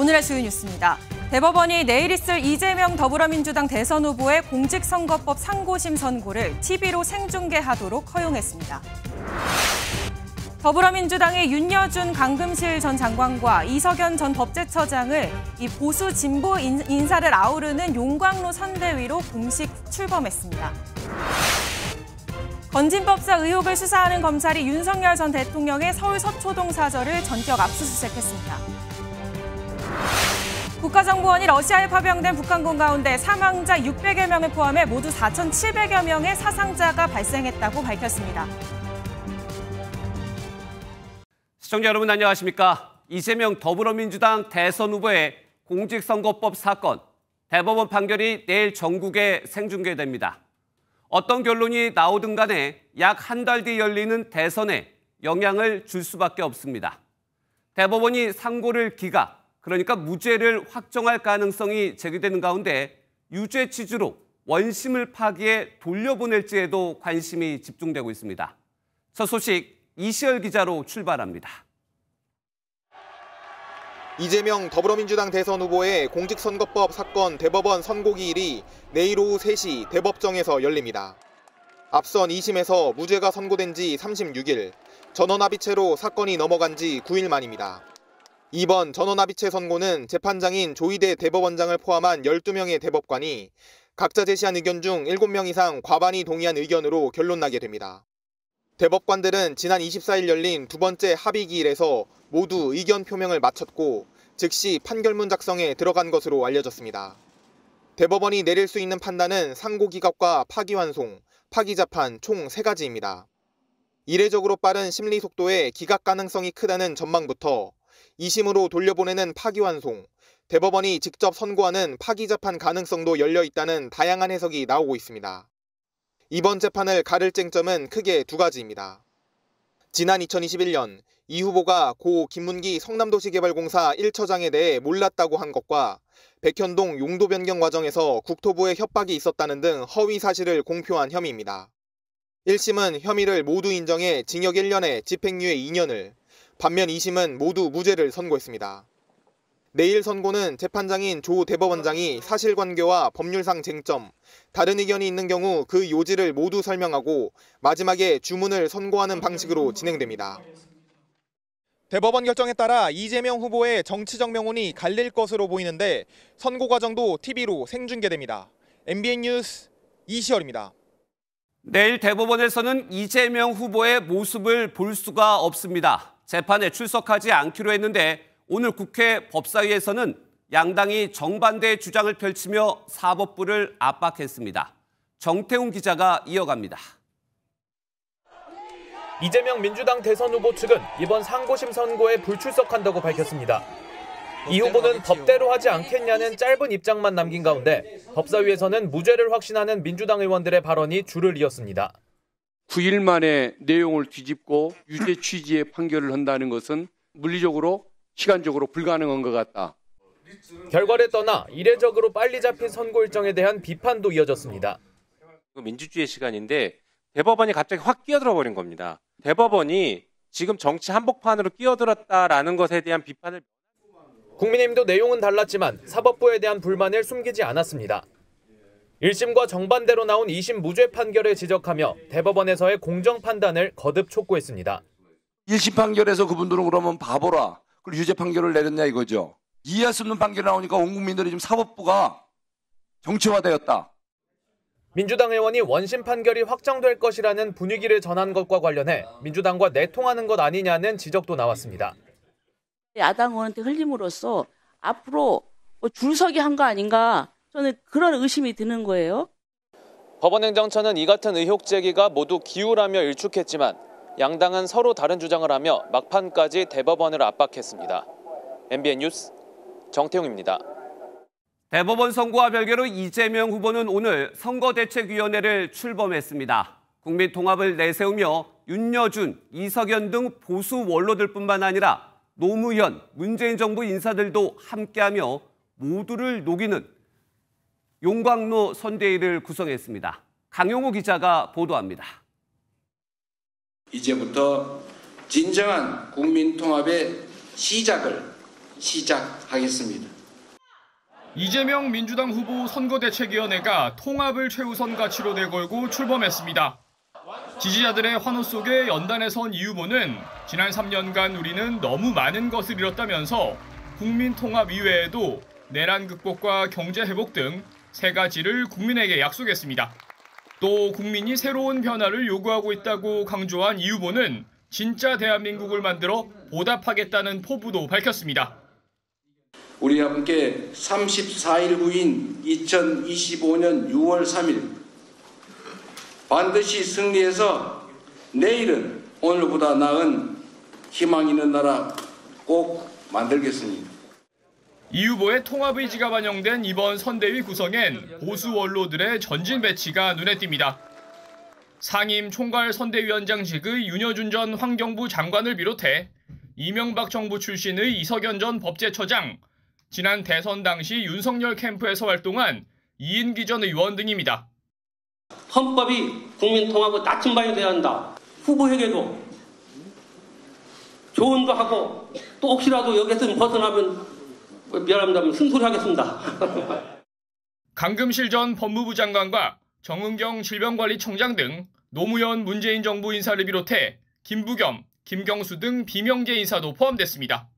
오늘의 주요 뉴스입니다. 대법원이 내일 있을 이재명 더불어민주당 대선 후보의 공직선거법 상고심 선고를 TV로 생중계하도록 허용했습니다. 더불어민주당의 윤여준 강금실 전 장관과 이석연 전 법제처장을 이 보수 진보 인사를 아우르는 용광로 선대위로 공식 출범했습니다. 건진법사 의혹을 수사하는 검찰이 윤석열 전 대통령의 서울 서초동 사저를 전격 압수수색했습니다. 국가정보원이 러시아에 파병된 북한군 가운데 사망자 600여 명을 포함해 모두 4,700여 명의 사상자가 발생했다고 밝혔습니다. 시청자 여러분 안녕하십니까? 이재명 더불어민주당 대선 후보의 공직선거법 사건, 대법원 판결이 내일 전국에 생중계됩니다. 어떤 결론이 나오든 간에 약 한 달 뒤 열리는 대선에 영향을 줄 수밖에 없습니다. 대법원이 상고를 기각, 그러니까 무죄를 확정할 가능성이 제기되는 가운데 유죄 취지로 원심을 파기해 돌려보낼지에도 관심이 집중되고 있습니다. 첫 소식 이시열 기자로 출발합니다. 이재명 더불어민주당 대선 후보의 공직선거법 사건 대법원 선고기일이 내일 오후 3시 대법정에서 열립니다. 앞선 2심에서 무죄가 선고된 지 36일, 전원합의체로 사건이 넘어간 지 9일 만입니다. 이번 전원합의체 선고는 재판장인 조희대 대법원장을 포함한 12명의 대법관이 각자 제시한 의견 중 7명 이상 과반이 동의한 의견으로 결론나게 됩니다. 대법관들은 지난 24일 열린 두 번째 합의기일에서 모두 의견 표명을 마쳤고 즉시 판결문 작성에 들어간 것으로 알려졌습니다. 대법원이 내릴 수 있는 판단은 상고기각과 파기환송, 파기자판 총 3가지입니다. 이례적으로 빠른 심리 속도에 기각 가능성이 크다는 전망부터 2심으로 돌려보내는 파기환송, 대법원이 직접 선고하는 파기자판 가능성도 열려 있다는 다양한 해석이 나오고 있습니다. 이번 재판을 가를 쟁점은 크게 2가지입니다. 지난 2021년 이 후보가 고 김문기 성남도시개발공사 1처장에 대해 몰랐다고 한 것과 백현동 용도 변경 과정에서 국토부의 협박이 있었다는 등 허위 사실을 공표한 혐의입니다. 1심은 혐의를 모두 인정해 징역 1년에 집행유예 2년을, 반면 2심은 모두 무죄를 선고했습니다. 내일 선고는 재판장인 조 대법원장이 사실관계와 법률상 쟁점, 다른 의견이 있는 경우 그 요지를 모두 설명하고 마지막에 주문을 선고하는 방식으로 진행됩니다. 대법원 결정에 따라 이재명 후보의 정치적 명운이 갈릴 것으로 보이는데 선고 과정도 TV로 생중계됩니다. MBN 뉴스 이시열입니다. 내일 대법원에서는 이재명 후보의 모습을 볼 수가 없습니다. 재판에 출석하지 않기로 했는데 오늘 국회 법사위에서는 양당이 정반대의 주장을 펼치며 사법부를 압박했습니다. 정태웅 기자가 이어갑니다. 이재명 민주당 대선 후보 측은 이번 상고심 선고에 불출석한다고 밝혔습니다. 이 후보는 법대로 하지 않겠냐는 짧은 입장만 남긴 가운데 법사위에서는 무죄를 확신하는 민주당 의원들의 발언이 줄을 이었습니다. 9일 만에 내용을 뒤집고 유죄 취지의 판결을 한다는 것은 물리적으로, 시간적으로 불가능한 것 같다. 결과를 떠나 이례적으로 빨리 잡힌 선고 일정에 대한 비판도 이어졌습니다. 민주주의의 시간인데 대법원이 갑자기 확 끼어들어 버린 겁니다. 대법원이 지금 정치 한복판으로 끼어들었다라는 것에 대한 비판을. 국민의힘도 내용은 달랐지만 사법부에 대한 불만을 숨기지 않았습니다. 1심과 정반대로 나온 2심 무죄 판결을 지적하며 대법원에서의 공정 판단을 거듭 촉구했습니다. 1심 판결에서 그분들은 그러면 바보라, 그리고 유죄 판결을 내렸냐 이거죠. 이해할 수 없는 판결이 나오니까 온 국민들이 지금 사법부가 정치화되었다. 민주당 의원이 원심 판결이 확정될 것이라는 분위기를 전한 것과 관련해 민주당과 내통하는 것 아니냐는 지적도 나왔습니다. 야당 의원한테 흘림으로써 앞으로 줄서기 한 거 아닌가, 저는 그런 의심이 드는 거예요. 법원행정처는 이 같은 의혹 제기가 모두 기우라며 일축했지만 양당은 서로 다른 주장을 하며 막판까지 대법원을 압박했습니다. MBN 뉴스 정태웅입니다. 대법원 선고와 별개로 이재명 후보는 오늘 선거대책위원회를 출범했습니다. 국민 통합을 내세우며 윤여준, 이석연 등 보수 원로들뿐만 아니라 노무현, 문재인 정부 인사들도 함께하며 모두를 녹이는 용광로 선대위를 구성했습니다. 강용호 기자가 보도합니다. 이제부터 진정한 국민 통합의 시작을 시작하겠습니다. 이재명 민주당 후보 선거대책위원회가 통합을 최우선 가치로 내걸고 출범했습니다. 지지자들의 환호 속에 연단에 선 이 후보는 지난 3년간 우리는 너무 많은 것을 잃었다면서 국민 통합 이외에도 내란 극복과 경제 회복 등 세 가지를 국민에게 약속했습니다. 또 국민이 새로운 변화를 요구하고 있다고 강조한 이 후보는 진짜 대한민국을 만들어 보답하겠다는 포부도 밝혔습니다. 우리 함께 34일 후인 2025년 6월 3일 반드시 승리해서 내일은 오늘보다 나은 희망 있는 나라 꼭 만들겠습니다. 이 후보의 통합 의지가 반영된 이번 선대위 구성엔 보수 원로들의 전진 배치가 눈에 띕니다. 상임 총괄 선대위원장직의 윤여준 전 환경부 장관을 비롯해 이명박 정부 출신의 이석연 전 법제처장, 지난 대선 당시 윤석열 캠프에서 활동한 이인기 전 의원 등입니다. 헌법이 국민 통합의 나침반이 돼야 한다. 후보에게도 조언도 하고 또 혹시라도 여기서 벗어나면 미안합니다. 쓴소리 하겠습니다. 강금실 전 법무부 장관과 정은경 질병관리청장 등 노무현 문재인 정부 인사를 비롯해 김부겸, 김경수 등 비명계 인사도 포함됐습니다.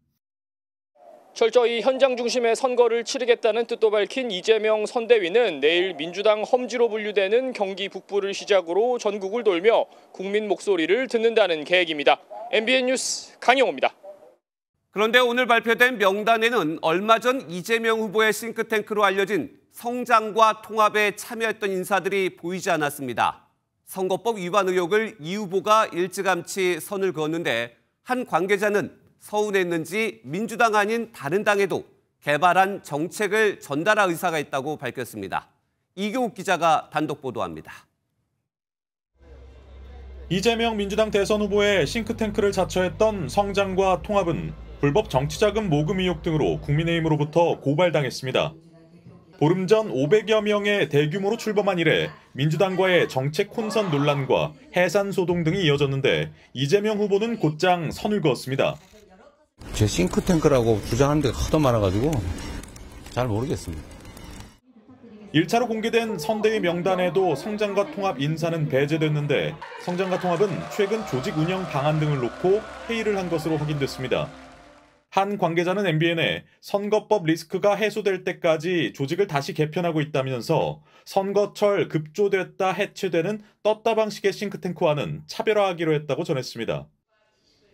철저히 현장 중심의 선거를 치르겠다는 뜻도 밝힌 이재명 선대위는 내일 민주당 험지로 분류되는 경기 북부를 시작으로 전국을 돌며 국민 목소리를 듣는다는 계획입니다. MBN 뉴스 강영호입니다. 그런데 오늘 발표된 명단에는 얼마 전 이재명 후보의 싱크탱크로 알려진 성장과 통합에 참여했던 인사들이 보이지 않았습니다. 선거법 위반 의혹을 이 후보가 일찌감치 선을 그었는데 한 관계자는 서운했는지 민주당 아닌 다른 당에도 개발한 정책을 전달할 의사가 있다고 밝혔습니다. 이경욱 기자가 단독 보도합니다. 이재명 민주당 대선 후보의 싱크탱크를 자처했던 성장과 통합은 불법 정치자금 모금 의혹 등으로 국민의힘으로부터 고발당했습니다. 보름 전 500여 명의 대규모로 출범한 이래 민주당과의 정책 혼선 논란과 해산 소동 등이 이어졌는데 이재명 후보는 곧장 선을 그었습니다. 제 싱크탱크라고 주장하는 데가 하도 많아가지고 잘 모르겠습니다. 1차로 공개된 선대위 명단에도 성장과 통합 인사는 배제됐는데 성장과 통합은 최근 조직 운영 방안 등을 놓고 회의를 한 것으로 확인됐습니다. 한 관계자는 MBN에 선거법 리스크가 해소될 때까지 조직을 다시 개편하고 있다면서 선거철 급조됐다 해체되는 떴다 방식의 싱크탱크와는 차별화하기로 했다고 전했습니다.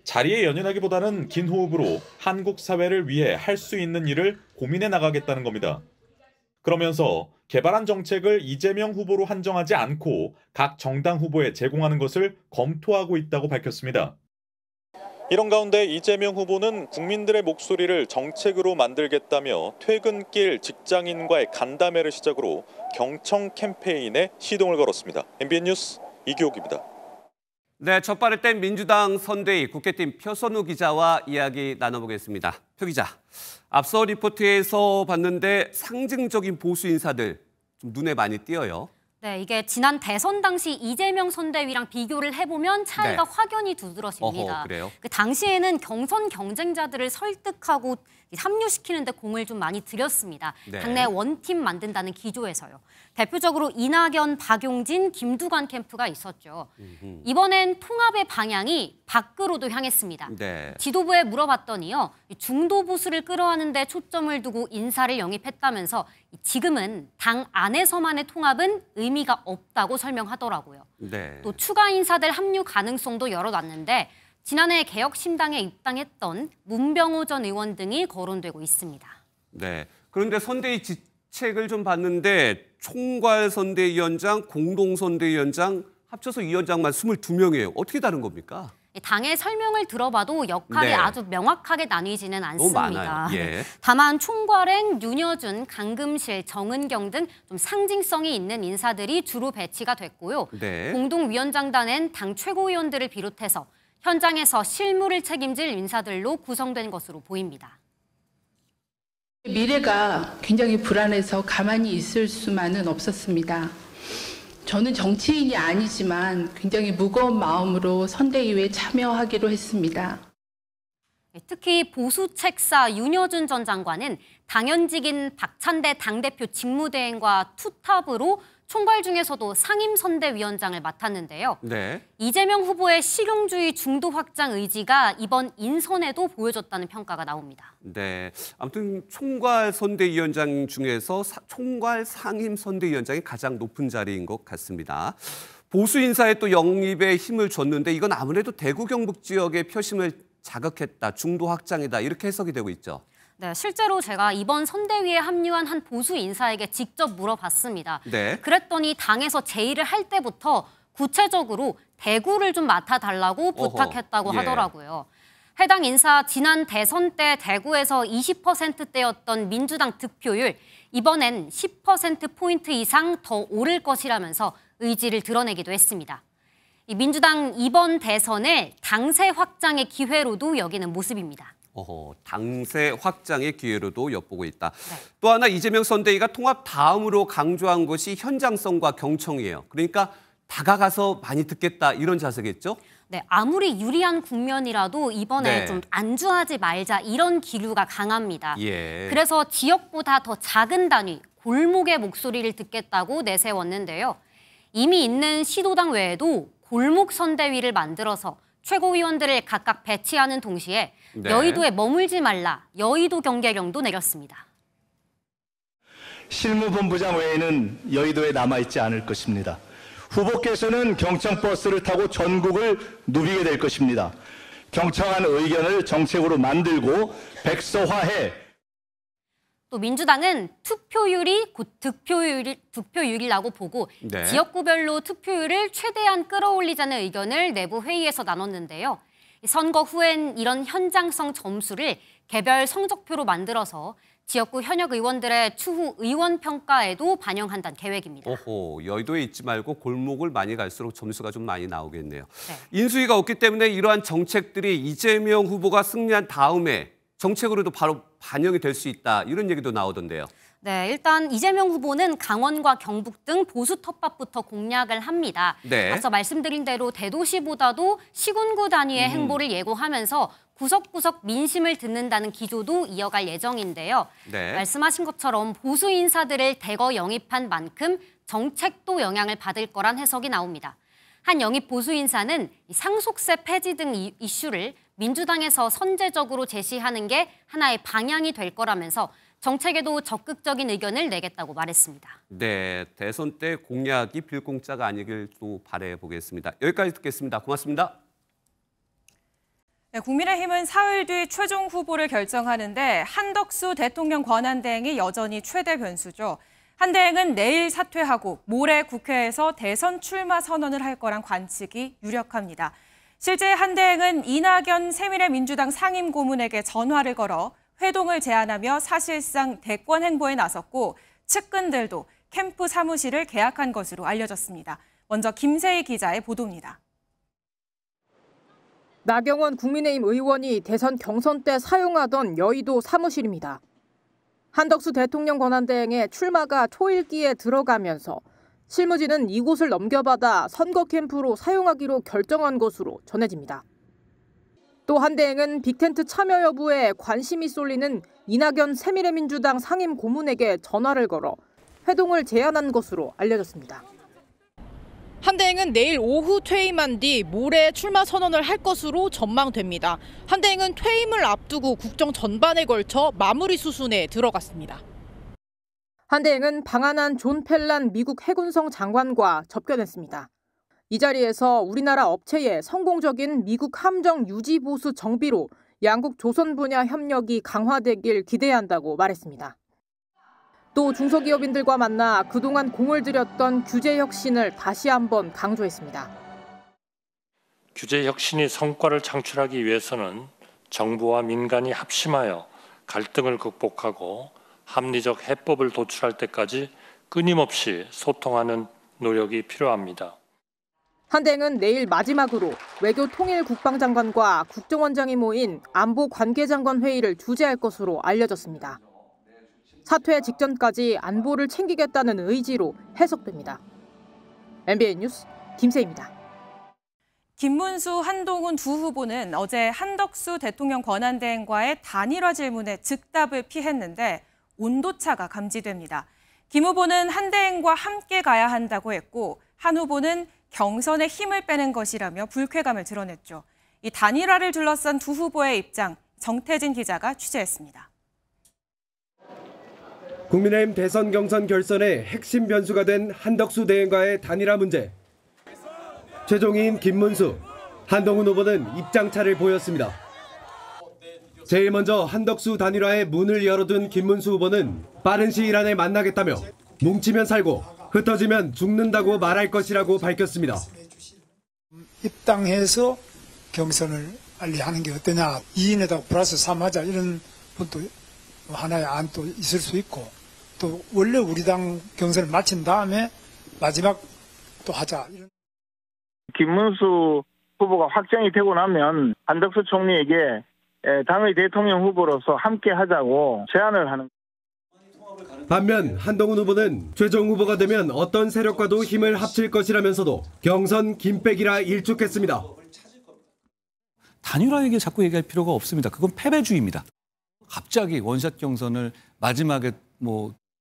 자리에 연연하기보다는 긴 호흡으로 한국 사회를 위해 할 수 있는 일을 고민해 나가겠다는 겁니다. 그러면서 개발한 정책을 이재명 후보로 한정하지 않고 각 정당 후보에 제공하는 것을 검토하고 있다고 밝혔습니다. 이런 가운데 이재명 후보는 국민들의 목소리를 정책으로 만들겠다며 퇴근길 직장인과의 간담회를 시작으로 경청 캠페인에 시동을 걸었습니다. MBN 뉴스 이규옥입니다. 네, 첫 발을 뗀 민주당 선대위 국회팀 표선우 기자와 이야기 나눠보겠습니다. 표 기자, 앞서 리포트에서 봤는데 상징적인 보수 인사들 좀 눈에 많이 띄어요. 네, 이게 지난 대선 당시 이재명 선대위랑 비교를 해보면 차이가 네. 확연히 두드러집니다. 그래요? 그 당시에는 경선 경쟁자들을 설득하고 합류시키는 데 공을 좀 많이 들였습니다. 네. 당내 원팀 만든다는 기조에서요. 대표적으로 이낙연, 박용진, 김두관 캠프가 있었죠. 이번엔 통합의 방향이 밖으로도 향했습니다. 네. 지도부에 물어봤더니요. 중도 보수를 끌어안는 데 초점을 두고 인사를 영입했다면서 지금은 당 안에서만의 통합은 의미가 없다고 설명하더라고요. 네. 또 추가 인사들 합류 가능성도 열어놨는데 지난해 개혁신당에 입당했던 문병호 전 의원 등이 거론되고 있습니다. 네. 그런데 선대위 직책을 좀 봤는데 총괄 선대위원장, 공동 선대위원장 합쳐서 위원장만 22명이에요. 어떻게 다른 겁니까? 당의 설명을 들어봐도 역할이 네. 아주 명확하게 나뉘지는 않습니다. 너무 많아요. 예. 다만 총괄엔 윤여준, 강금실, 정은경 등 좀 상징성이 있는 인사들이 주로 배치가 됐고요. 네. 공동위원장단엔 당 최고위원들을 비롯해서 현장에서 실무를 책임질 인사들로 구성된 것으로 보입니다. 미래가 굉장히 불안해서 가만히 있을 수만은 없었습니다. 저는 정치인이 아니지만 굉장히 무거운 마음으로 선대위에 참여하기로 했습니다. 특히 보수 책사 윤여준 전 장관은 당연직인 박찬대 당대표 직무대행과 투탑으로 총괄 중에서도 상임선대위원장을 맡았는데요. 네. 이재명 후보의 실용주의 중도 확장 의지가 이번 인선에도 보여졌다는 평가가 나옵니다. 네. 아무튼 총괄 선대위원장 중에서 총괄 상임선대위원장이 가장 높은 자리인 것 같습니다. 보수 인사에 또 영입에 힘을 줬는데 이건 아무래도 대구 경북 지역의 표심을 자극했다, 중도 확장이다 이렇게 해석이 되고 있죠. 네, 실제로 제가 이번 선대위에 합류한 한 보수 인사에게 직접 물어봤습니다. 네. 그랬더니 당에서 제의를 할 때부터 구체적으로 대구를 좀 맡아달라고 부탁했다고 예. 하더라고요. 해당 인사 지난 대선 때 대구에서 20%대였던 민주당 득표율 이번엔 10%포인트 이상 더 오를 것이라면서 의지를 드러내기도 했습니다. 이 민주당 이번 대선을 당세 확장의 기회로도 여기는 모습입니다. 당세 확장의 기회로도 엿보고 있다. 네. 또 하나 이재명 선대위가 통합 다음으로 강조한 것이 현장성과 경청이에요. 그러니까 다가가서 많이 듣겠다 이런 자세겠죠? 네, 아무리 유리한 국면이라도 이번에 네. 좀 안주하지 말자 이런 기류가 강합니다. 예. 그래서 지역보다 더 작은 단위, 골목의 목소리를 듣겠다고 내세웠는데요. 이미 있는 시도당 외에도 골목 선대위를 만들어서 최고위원들을 각각 배치하는 동시에 네. 여의도에 머물지 말라, 여의도 경계령도 내렸습니다. 실무본부장 외에는 여의도에 남아있지 않을 것입니다. 후보께서는 경청버스를 타고 전국을 누비게 될 것입니다. 경청한 의견을 정책으로 만들고 백서화해. 또 민주당은 투표율이 곧 득표율이라고 보고 네. 지역구별로 투표율을 최대한 끌어올리자는 의견을 내부 회의에서 나눴는데요. 선거 후엔 이런 현장성 점수를 개별 성적표로 만들어서 지역구 현역 의원들의 추후 의원 평가에도 반영한다는 계획입니다. 여의도에 있지 말고 골목을 많이 갈수록 점수가 좀 많이 나오겠네요. 네. 인수위가 없기 때문에 이러한 정책들이 이재명 후보가 승리한 다음에 정책으로도 바로 반영이 될 수 있다 이런 얘기도 나오던데요. 네, 일단 이재명 후보는 강원과 경북 등 보수 텃밭부터 공략을 합니다. 네. 앞서 말씀드린 대로 대도시보다도 시군구 단위의 행보를 예고하면서 구석구석 민심을 듣는다는 기조도 이어갈 예정인데요. 네. 말씀하신 것처럼 보수 인사들을 대거 영입한 만큼 정책도 영향을 받을 거란 해석이 나옵니다. 한 영입 보수 인사는 상속세 폐지 등 이슈를 민주당에서 선제적으로 제시하는 게 하나의 방향이 될 거라면서 정책에도 적극적인 의견을 내겠다고 말했습니다. 네, 대선 때 공약이 빌공짜가 아니길 또 바라보겠습니다. 여기까지 듣겠습니다. 고맙습니다. 네, 국민의힘은 사흘 뒤 최종 후보를 결정하는데 한덕수 대통령 권한대행이 여전히 최대 변수죠. 한 대행은 내일 사퇴하고 모레 국회에서 대선 출마 선언을 할 거란 관측이 유력합니다. 실제 한 대행은 이낙연 새미래민주당 상임고문에게 전화를 걸어 회동을 제안하며 사실상 대권 행보에 나섰고 측근들도 캠프 사무실을 계약한 것으로 알려졌습니다. 먼저 김세희 기자의 보도입니다. 나경원 국민의힘 의원이 대선 경선 때 사용하던 여의도 사무실입니다. 한덕수 대통령 권한대행의 출마가 초읽기에 들어가면서 실무진은 이곳을 넘겨받아 선거 캠프로 사용하기로 결정한 것으로 전해집니다. 또 한 대행은 빅텐트 참여 여부에 관심이 쏠리는 이낙연 새미래민주당 상임 고문에게 전화를 걸어 회동을 제안한 것으로 알려졌습니다. 한 대행은 내일 오후 퇴임한 뒤 모레 출마 선언을 할 것으로 전망됩니다. 한 대행은 퇴임을 앞두고 국정 전반에 걸쳐 마무리 수순에 들어갔습니다. 한 대행은 방한한 존 펠란 미국 해군성 장관과 접견했습니다. 이 자리에서 우리나라 업체의 성공적인 미국 함정 유지 보수 정비로 양국 조선 분야 협력이 강화되길 기대한다고 말했습니다. 또 중소기업인들과 만나 그동안 공을 들였던 규제 혁신을 다시 한번 강조했습니다. 규제 혁신이 성과를 창출하기 위해서는 정부와 민간이 합심하여 갈등을 극복하고 합리적 해법을 도출할 때까지 끊임없이 소통하는 노력이 필요합니다. 한 대행은 내일 마지막으로 외교통일국방장관과 국정원장이 모인 안보관계장관 회의를 주재할 것으로 알려졌습니다. 사퇴 직전까지 안보를 챙기겠다는 의지로 해석됩니다. MBN 뉴스 김세희입니다. 김문수, 한동훈 두 후보는 어제 한덕수 대통령 권한대행과의 단일화 질문에 즉답을 피했는데 온도차가 감지됩니다. 김 후보는 한 대행과 함께 가야 한다고 했고 한 후보는 경선에 힘을 빼는 것이라며 불쾌감을 드러냈죠. 이 단일화를 둘러싼 두 후보의 입장, 정태진 기자가 취재했습니다. 국민의힘 대선 경선 결선의 핵심 변수가 된 한덕수 대행과의 단일화 문제. 최종인 김문수, 한동훈 후보는 입장차를 보였습니다. 제일 먼저 한덕수 단일화의 문을 열어둔 김문수 후보는 빠른 시일 안에 만나겠다며 뭉치면 살고 흩어지면 죽는다고 말할 것이라고 밝혔습니다. 입당해서 경선을 빨리 하는 게 어떠냐. 2인에다가 플러스 3 하자 이런 것도 하나의 안도 있을 수 있고 또 원래 우리 당 경선을 마친 다음에 마지막 또 하자. 김문수 후보가 확정이 되고 나면 한덕수 총리에게 당의 대통령 후보로서 함께 하자고 제안을 하는. 반면 한동훈 후보는 최종 후보가 되면 어떤 세력과도 힘을 합칠 것이라면서도 경선 김빼기라 일축했습니다. 단일화 얘기 자꾸 얘기할 필요가 없습니다. 그건 패배주의입니다. 갑자기 원샷 경선을 마지막에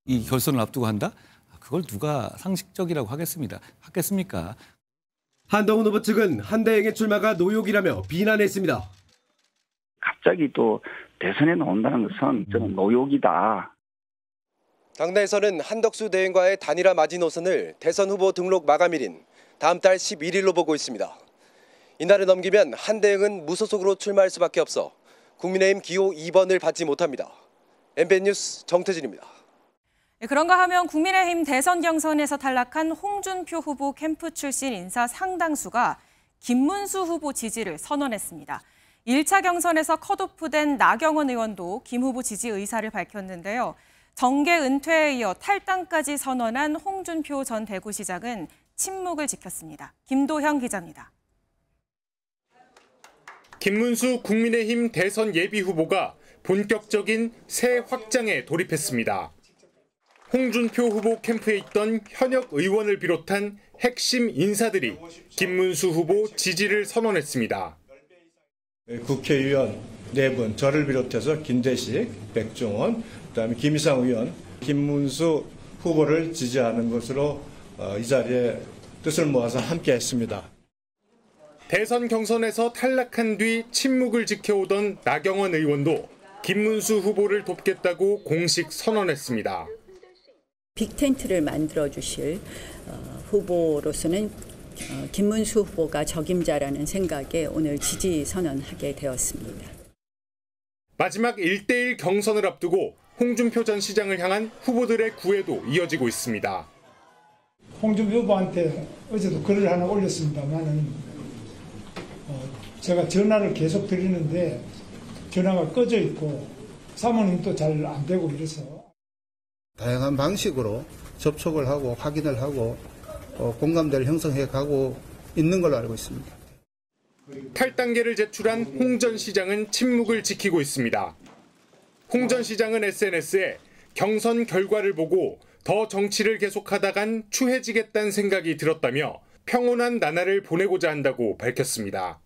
이 결선을 앞두고 한다? 그걸 누가 상식적이라고 하겠습니까? 한동훈 후보 측은 한 대행의 출마가 노욕이라며 비난했습니다. 갑자기 또 대선에 나온다는 것은 저는 노욕이다. 당내에서는 한덕수 대행과의 단일화 마지노선을 대선 후보 등록 마감일인 다음 달 11일로 보고 있습니다. 이날을 넘기면 한 대행은 무소속으로 출마할 수밖에 없어 국민의힘 기호 2번을 받지 못합니다. MBN 뉴스 정태진입니다. 그런가 하면 국민의힘 대선 경선에서 탈락한 홍준표 후보 캠프 출신 인사 상당수가 김문수 후보 지지를 선언했습니다. 1차 경선에서 컷오프된 나경원 의원도 김 후보 지지 의사를 밝혔는데요. 정계 은퇴에 이어 탈당까지 선언한 홍준표 전 대구시장은 침묵을 지켰습니다. 김도형 기자입니다. 김문수 국민의힘 대선 예비 후보가 본격적인 새 확장에 돌입했습니다. 홍준표 후보 캠프에 있던 현역 의원을 비롯한 핵심 인사들이 김문수 후보 지지를 선언했습니다. 국회의원 4분, 저를 비롯해서 김대식, 백종원, 그다음에 김희상 의원, 김문수 후보를 지지하는 것으로 이 자리에 뜻을 모아서 함께했습니다. 대선 경선에서 탈락한 뒤 침묵을 지켜오던 나경원 의원도 김문수 후보를 돕겠다고 공식 선언했습니다. 빅텐트를 만들어주실 후보로서는 김문수 후보가 적임자라는 생각에 오늘 지지 선언하게 되었습니다. 마지막 1대1 경선을 앞두고 홍준표 전 시장을 향한 후보들의 구애도 이어지고 있습니다. 홍준표 후보한테 어제도 글을 하나 올렸습니다만은 제가 전화를 계속 드리는데 전화가 꺼져 있고 사모님도 잘 안 되고 이래서 다양한 방식으로 접촉을 하고 확인을 하고 공감대를 형성해 가고 있는 걸로 알고 있습니다. 탈당계를 제출한 홍 전 시장은 침묵을 지키고 있습니다. 홍 전 시장은 SNS에 경선 결과를 보고 더 정치를 계속하다간 추해지겠다는 생각이 들었다며 평온한 나날을 보내고자 한다고 밝혔습니다.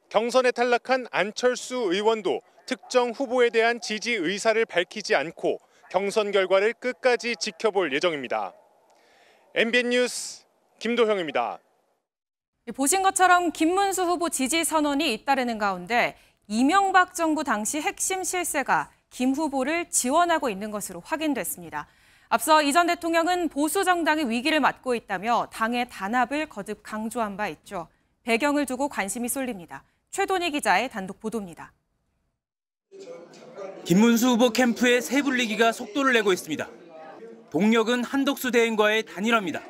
경선에 탈락한 안철수 의원도 특정 후보에 대한 지지 의사를 밝히지 않고 경선 결과를 끝까지 지켜볼 예정입니다. MBN 뉴스 김도형입니다. 보신 것처럼 김문수 후보 지지 선언이 잇따르는 가운데 이명박 정부 당시 핵심 실세가 김 후보를 지원하고 있는 것으로 확인됐습니다. 앞서 이 전 대통령은 보수 정당이 위기를 맞고 있다며 당의 단합을 거듭 강조한 바 있죠. 배경을 두고 관심이 쏠립니다. 최돈희 기자의 단독 보도입니다. 김문수 후보 캠프의 새 분리기가 속도를 내고 있습니다. 동력은 한덕수 대행과의 단일화입니다.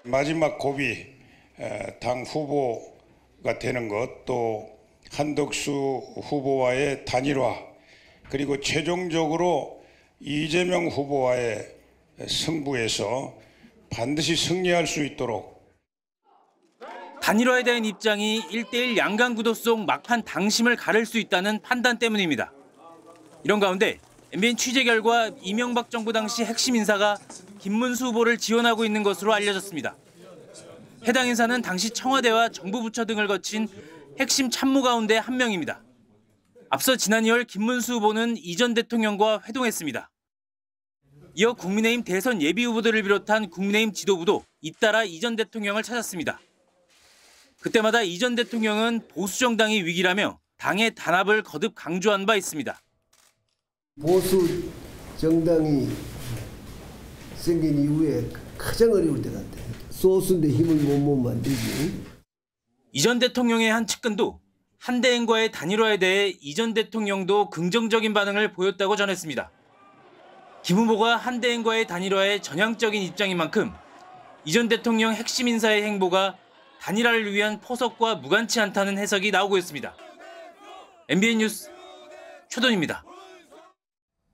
마지막 고비 당 후보가 되는 것, 또 한덕수 후보와의 단일화, 그리고 최종적으로 이재명 후보와의 승부에서 반드시 승리할 수 있도록. 단일화에 대한 입장이 1대1 양강구도 속 막판 당심을 가를 수 있다는 판단 때문입니다. 이런 가운데 MBN 취재 결과 이명박 정부 당시 핵심 인사가 김문수 후보를 지원하고 있는 것으로 알려졌습니다. 해당 인사는 당시 청와대와 정부 부처 등을 거친 핵심 참모 가운데 한 명입니다. 앞서 지난 2월 김문수 후보는 이 전 대통령과 회동했습니다. 이어 국민의힘 대선 예비 후보들을 비롯한 국민의힘 지도부도 잇따라 이 전 대통령을 찾았습니다. 그때마다 이 전 대통령은 보수 정당이 위기라며 당의 단합을 거듭 강조한 바 있습니다. 보수 정당이 생긴 이후에 가장 어려울 때 같아. 소수인데 힘을 못 만들지. 이 전 대통령의 한 측근도 한대행과의 단일화에 대해 이 전 대통령도 긍정적인 반응을 보였다고 전했습니다. 김 후보가 한대행과의 단일화에 전향적인 입장인 만큼 이 전 대통령 핵심 인사의 행보가 단일화를 위한 포석과 무관치 않다는 해석이 나오고 있습니다. MBN 뉴스 최돈입니다.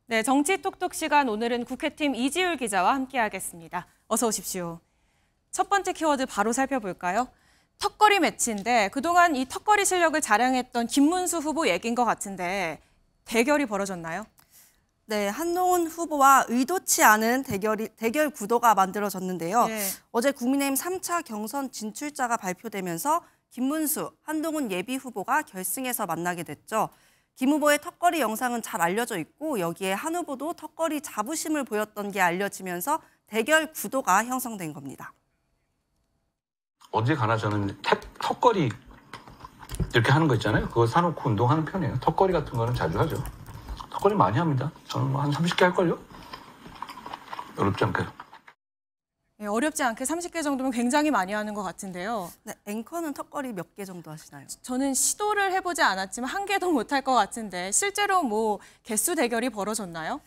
네, 정치 톡톡 시간 오늘은 국회팀 이지율 기자와 함께하겠습니다. 어서 오십시오. 첫 번째 키워드 바로 살펴볼까요? 턱걸이 매치인데 그동안 이 턱걸이 실력을 자랑했던 김문수 후보 얘기인 것 같은데 대결이 벌어졌나요? 네, 한동훈 후보와 의도치 않은 대결 구도가 만들어졌는데요. 네. 어제 국민의힘 3차 경선 진출자가 발표되면서 김문수, 한동훈 예비 후보가 결승에서 만나게 됐죠. 김 후보의 턱걸이 영상은 잘 알려져 있고 여기에 한 후보도 턱걸이 자부심을 보였던 게 알려지면서 대결 구도가 형성된 겁니다. 어디 가나 저는 턱걸이 이렇게 하는 거 있잖아요. 그거 사놓고 운동하는 편이에요. 턱걸이 같은 거는 자주 하죠. 턱걸이 많이 합니다. 저는 한 30개 할걸요? 어렵지 않게. 네, 어렵지 않게 30개 정도면 굉장히 많이 하는 것 같은데요. 네, 앵커는 턱걸이 몇 개 정도 하시나요? 저는 시도를 해보지 않았지만 한 개도 못할 것 같은데 실제로 뭐 개수 대결이 벌어졌나요?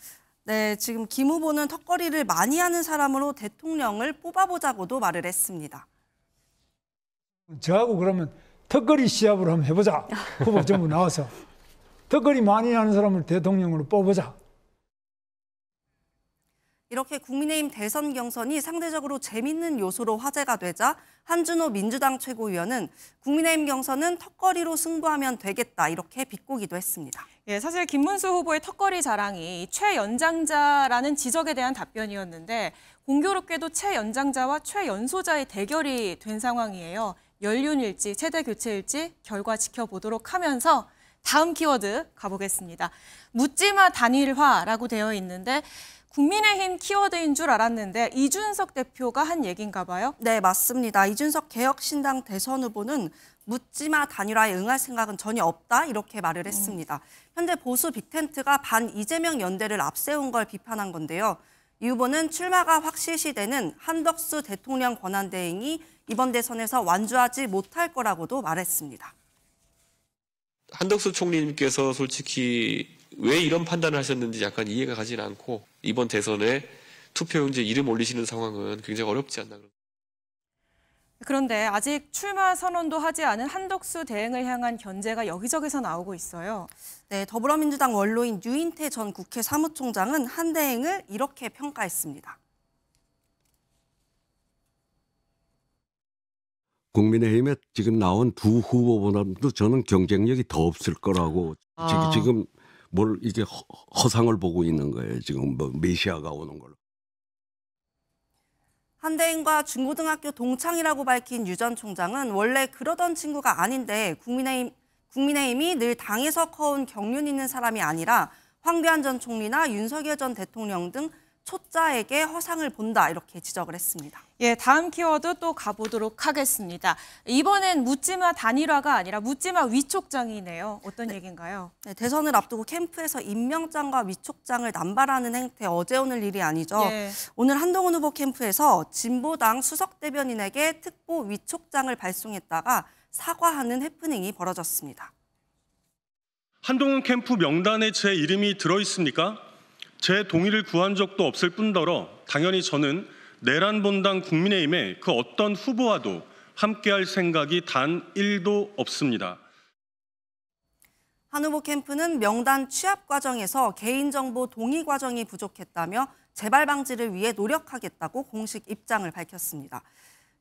네, 지금 김 후보는 턱걸이를 많이 하는 사람으로 대통령을 뽑아보자고도 말을 했습니다. 저하고 그러면 턱걸이 시합을 한번 해보자. 후보 전부 나와서. 턱걸이 많이 하는 사람을 대통령으로 뽑아보자. 이렇게 국민의힘 대선 경선이 상대적으로 재밌는 요소로 화제가 되자 한준호 민주당 최고위원은 국민의힘 경선은 턱걸이로 승부하면 되겠다 이렇게 비꼬기도 했습니다. 예, 사실 김문수 후보의 턱걸이 자랑이 최연장자라는 지적에 대한 답변이었는데 공교롭게도 최연장자와 최연소자의 대결이 된 상황이에요. 연륜일지, 세대 교체일지 결과 지켜보도록 하면서 다음 키워드 가보겠습니다. 묻지마 단일화라고 되어 있는데 국민의힘 키워드인 줄 알았는데 이준석 대표가 한 얘기인가 봐요? 네, 맞습니다. 이준석 개혁신당 대선 후보는 묻지마 단일화에 응할 생각은 전혀 없다 이렇게 말을 했습니다. 현재 보수 빅텐트가 반 이재명 연대를 앞세운 걸 비판한 건데요. 이 후보는 출마가 확실시되는 한덕수 대통령 권한대행이 이번 대선에서 완주하지 못할 거라고도 말했습니다. 한덕수 총리님께서 솔직히 왜 이런 판단을 하셨는지 약간 이해가 가진 않고 이번 대선에 투표용지에 이름 올리시는 상황은 굉장히 어렵지 않나. 그런데 아직 출마 선언도 하지 않은 한덕수 대행을 향한 견제가 여기저기서 나오고 있어요. 네, 더불어민주당 원로인 유인태 전 국회 사무총장은 한 대행을 이렇게 평가했습니다. 국민의힘에 지금 나온 두 후보보다도 저는 경쟁력이 더 없을 거라고 지금 뭘 이게 허상을 보고 있는 거예요. 지금 뭐 메시아가 오는 걸로. 한대행과 중고등학교 동창이라고 밝힌 유 전 총장은 원래 그러던 친구가 아닌데 국민의힘이 늘 당에서 커온 경륜 있는 사람이 아니라 황교안 전 총리나 윤석열 전 대통령 등 초짜에게 허상을 본다 이렇게 지적을 했습니다. 예, 다음 키워드 또 가보도록 하겠습니다. 이번엔 묻지마 단일화가 아니라 묻지마 위촉장이네요. 어떤 얘기인가요? 네, 대선을 앞두고 캠프에서 임명장과 위촉장을 남발하는 행태 어제 오늘 일이 아니죠. 예. 오늘 한동훈 후보 캠프에서 진보당 수석 대변인에게 특보 위촉장을 발송했다가 사과하는 해프닝이 벌어졌습니다. 한동훈 캠프 명단에 제 이름이 들어있습니까? 제 동의를 구한 적도 없을 뿐더러 당연히 저는 내란 본당 국민의힘에 그 어떤 후보와도 함께할 생각이 단 1도 없습니다. 한 후보 캠프는 명단 취합 과정에서 개인정보 동의 과정이 부족했다며 재발 방지를 위해 노력하겠다고 공식 입장을 밝혔습니다.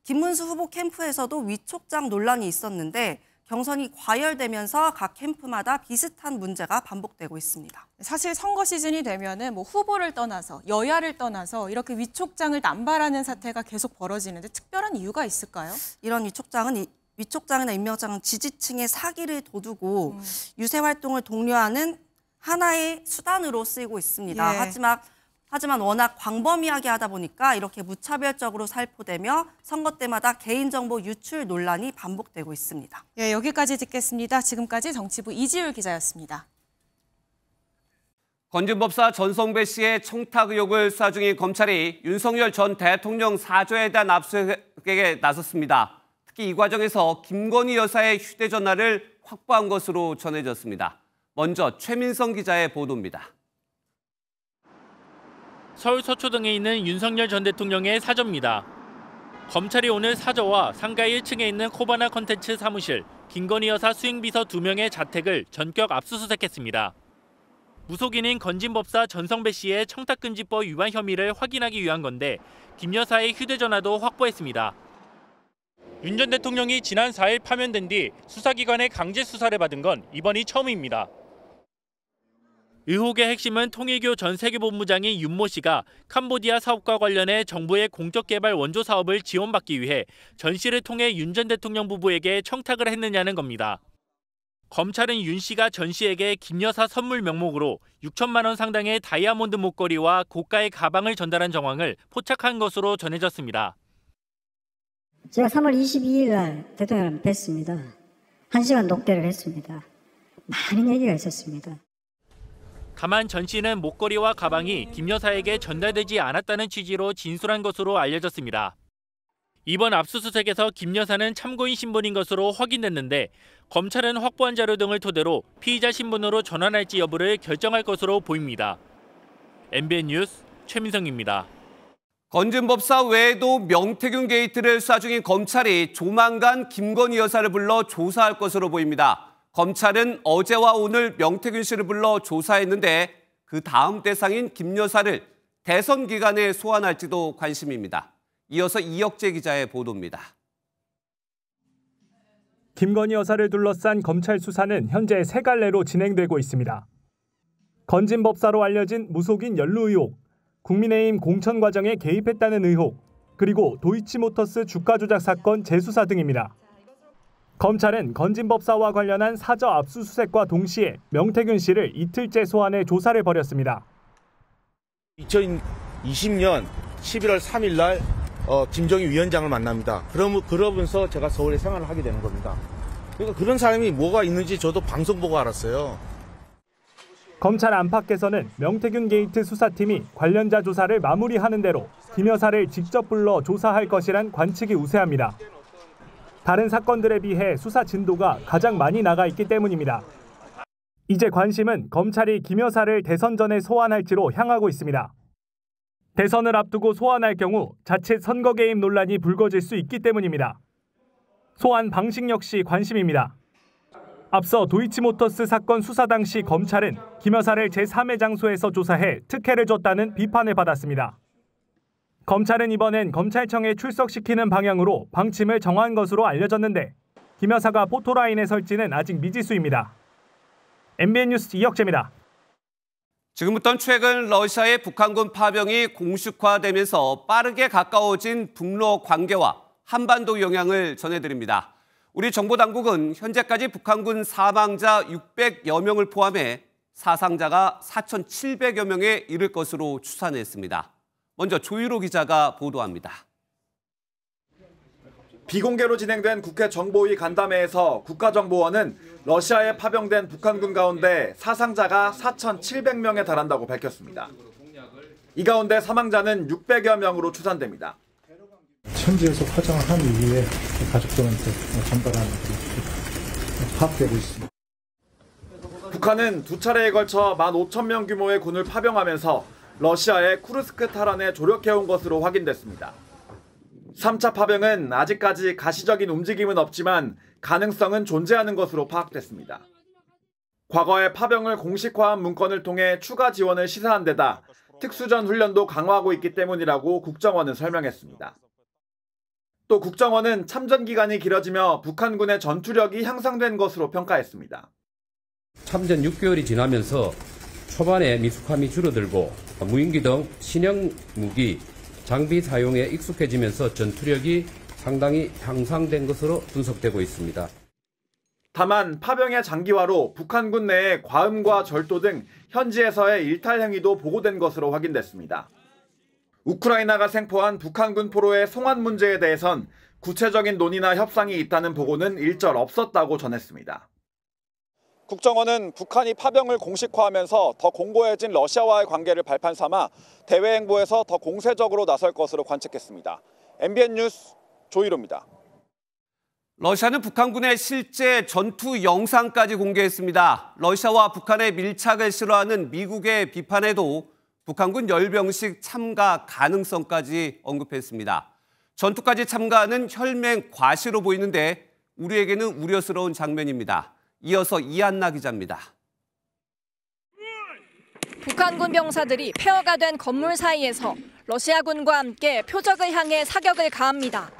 김문수 후보 캠프에서도 위촉장 논란이 있었는데 경선이 과열되면서 각 캠프마다 비슷한 문제가 반복되고 있습니다. 사실 선거 시즌이 되면은 뭐 후보를 떠나서 여야를 떠나서 이렇게 위촉장을 남발하는 사태가 계속 벌어지는데 특별한 이유가 있을까요? 이런 위촉장이나 임명장은 지지층의 사기를 도두고 유세 활동을 독려하는 하나의 수단으로 쓰이고 있습니다. 예. 하지만 워낙 광범위하게 하다 보니까 이렇게 무차별적으로 살포되며 선거 때마다 개인정보 유출 논란이 반복되고 있습니다. 예, 여기까지 듣겠습니다. 지금까지 정치부 이지율 기자였습니다. 건진법사 전성배 씨의 청탁 의혹을 수사 중인 검찰이 윤석열 전 대통령 사저에 대한 압수수색에 나섰습니다. 특히 이 과정에서 김건희 여사의 휴대전화를 확보한 것으로 전해졌습니다. 먼저 최민성 기자의 보도입니다. 서울 서초동에 있는 윤석열 전 대통령의 사저입니다. 검찰이 오늘 사저와 상가 1층에 있는 코바나 컨텐츠 사무실, 김건희 여사 수행비서 2명의 자택을 전격 압수수색했습니다. 무속인인 건진법사 전성배 씨의 청탁금지법 위반 혐의를 확인하기 위한 건데 김 여사의 휴대전화도 확보했습니다. 윤 전 대통령이 지난 4일 파면된 뒤 수사기관의 강제 수사를 받은 건 이번이 처음입니다. 의혹의 핵심은 통일교 전 세계본부장인 윤모 씨가 캄보디아 사업과 관련해 정부의 공적개발 원조 사업을 지원받기 위해 전 씨를 통해 윤 전 대통령 부부에게 청탁을 했느냐는 겁니다. 검찰은 윤 씨가 전 씨에게 김 여사 선물 명목으로 6천만 원 상당의 다이아몬드 목걸이와 고가의 가방을 전달한 정황을 포착한 것으로 전해졌습니다. 제가 3월 22일 날 대통령을 뵀습니다. 1시간 녹대를 했습니다. 많은 얘기가 있었습니다. 다만 전 씨는 목걸이와 가방이 김 여사에게 전달되지 않았다는 취지로 진술한 것으로 알려졌습니다. 이번 압수수색에서 김 여사는 참고인 신분인 것으로 확인됐는데 검찰은 확보한 자료 등을 토대로 피의자 신분으로 전환할지 여부를 결정할 것으로 보입니다. MBN 뉴스 최민성입니다. 건진법사 외에도 명태균 게이트를 수사 중인 검찰이 조만간 김건희 여사를 불러 조사할 것으로 보입니다. 검찰은 어제와 오늘 명태균 씨를 불러 조사했는데 그 다음 대상인 김 여사를 대선 기간에 소환할지도 관심입니다. 이어서 이혁재 기자의 보도입니다. 김건희 여사를 둘러싼 검찰 수사는 현재 3갈래로 진행되고 있습니다. 건진법사로 알려진 무속인 연루 의혹, 국민의힘 공천 과정에 개입했다는 의혹, 그리고 도이치모터스 주가 조작 사건 재수사 등입니다. 검찰은 건진법사와 관련한 사저 압수수색과 동시에 명태균 씨를 이틀째 소환해 조사를 벌였습니다. 2020년 11월 3일 날 김정희 위원장을 만납니다. 그러면서 제가 서울에 생활을 하게 되는 겁니다. 그러니까 그런 사람이 뭐가 있는지 저도 방송 보고 알았어요. 검찰 안팎에서는 명태균 게이트 수사팀이 관련자 조사를 마무리하는 대로 김 여사를 직접 불러 조사할 것이란 관측이 우세합니다. 다른 사건들에 비해 수사 진도가 가장 많이 나가 있기 때문입니다. 이제 관심은 검찰이 김 여사를 대선 전에 소환할지로 향하고 있습니다. 대선을 앞두고 소환할 경우 자칫 선거 개입 논란이 불거질 수 있기 때문입니다. 소환 방식 역시 관심입니다. 앞서 도이치모터스 사건 수사 당시 검찰은 김 여사를 제3의 장소에서 조사해 특혜를 줬다는 비판을 받았습니다. 검찰은 이번엔 검찰청에 출석시키는 방향으로 방침을 정한 것으로 알려졌는데 김 여사가 포토라인에 설지는 아직 미지수입니다. MBN 뉴스 이혁재입니다. 지금부터는 최근 러시아의 북한군 파병이 공식화되면서 빠르게 가까워진 북러 관계와 한반도 영향을 전해드립니다. 우리 정보당국은 현재까지 북한군 사망자 600여 명을 포함해 사상자가 4,700여 명에 이를 것으로 추산했습니다. 먼저 조유로 기자가 보도합니다. 비공개로 진행된 국회 정보위 간담회에서 국가정보원은 러시아에 파병된 북한군 가운데 사상자가 4,700명에 달한다고 밝혔습니다. 이 가운데 사망자는 600여 명으로 추산됩니다. 현지에서 파병을 한 이후에 가족들한테 전달하는 것이 파악되고 있습니다. 북한은 두 차례에 걸쳐 15,000명 규모의 군을 파병하면서 러시아의 쿠르스크 탈환에 조력해온 것으로 확인됐습니다. 3차 파병은 아직까지 가시적인 움직임은 없지만 가능성은 존재하는 것으로 파악됐습니다. 과거에 파병을 공식화한 문건을 통해 추가 지원을 시사한 데다 특수전 훈련도 강화하고 있기 때문이라고 국정원은 설명했습니다. 또 국정원은 참전 기간이 길어지며 북한군의 전투력이 향상된 것으로 평가했습니다. 참전 6개월이 지나면서 초반에 미숙함이 줄어들고 무인기 등 신형 무기, 장비 사용에 익숙해지면서 전투력이 상당히 향상된 것으로 분석되고 있습니다. 다만 파병의 장기화로 북한군 내에 과음과 절도 등 현지에서의 일탈 행위도 보고된 것으로 확인됐습니다. 우크라이나가 생포한 북한군 포로의 송환 문제에 대해선 구체적인 논의나 협상이 있다는 보고는 일절 없었다고 전했습니다. 국정원은 북한이 파병을 공식화하면서 더 공고해진 러시아와의 관계를 발판 삼아 대외 행보에서 더 공세적으로 나설 것으로 관측했습니다. MBN 뉴스 조희로입니다. 러시아는 북한군의 실제 전투 영상까지 공개했습니다. 러시아와 북한의 밀착을 싫어하는 미국의 비판에도 북한군 열병식 참가 가능성까지 언급했습니다. 전투까지 참가하는 혈맹 과시로 보이는데 우리에게는 우려스러운 장면입니다. 이어서 이한나 기자입니다. 북한군 병사들이 폐허가 된 건물 사이에서 러시아군과 함께 표적을 향해 사격을 가합니다.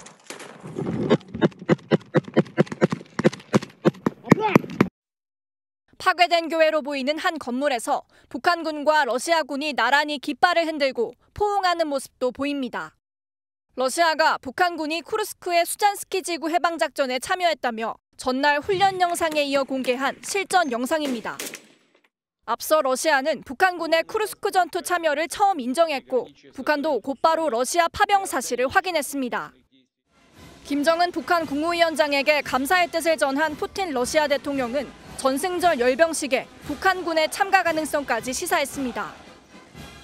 파괴된 교회로 보이는 한 건물에서 북한군과 러시아군이 나란히 깃발을 흔들고 포옹하는 모습도 보입니다. 러시아가 북한군이 쿠르스크의 수잔스키 지구 해방작전에 참여했다며 전날 훈련 영상에 이어 공개한 실전 영상입니다. 앞서 러시아는 북한군의 쿠르스크 전투 참여를 처음 인정했고 북한도 곧바로 러시아 파병 사실을 확인했습니다. 김정은 북한 국무위원장에게 감사의 뜻을 전한 푸틴 러시아 대통령은 전승절 열병식에 북한군의 참가 가능성까지 시사했습니다.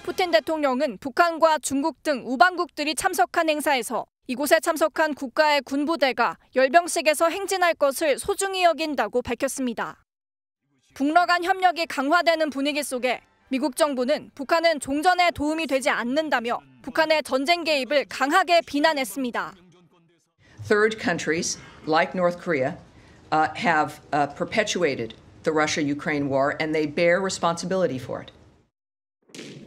푸틴 대통령은 북한과 중국 등 우방국들이 참석한 행사에서 이곳에 참석한 국가의 군부대가 열병식에서 행진할 것을 소중히 여긴다고 밝혔습니다. 북러 간 협력이 강화되는 분위기 속에 미국 정부는 북한은 종전에 도움이 되지 않는다며 북한의 전쟁 개입을 강하게 비난했습니다. Third countries like North Korea have perpetuated the Russia-Ukraine war and they bear responsibility for it.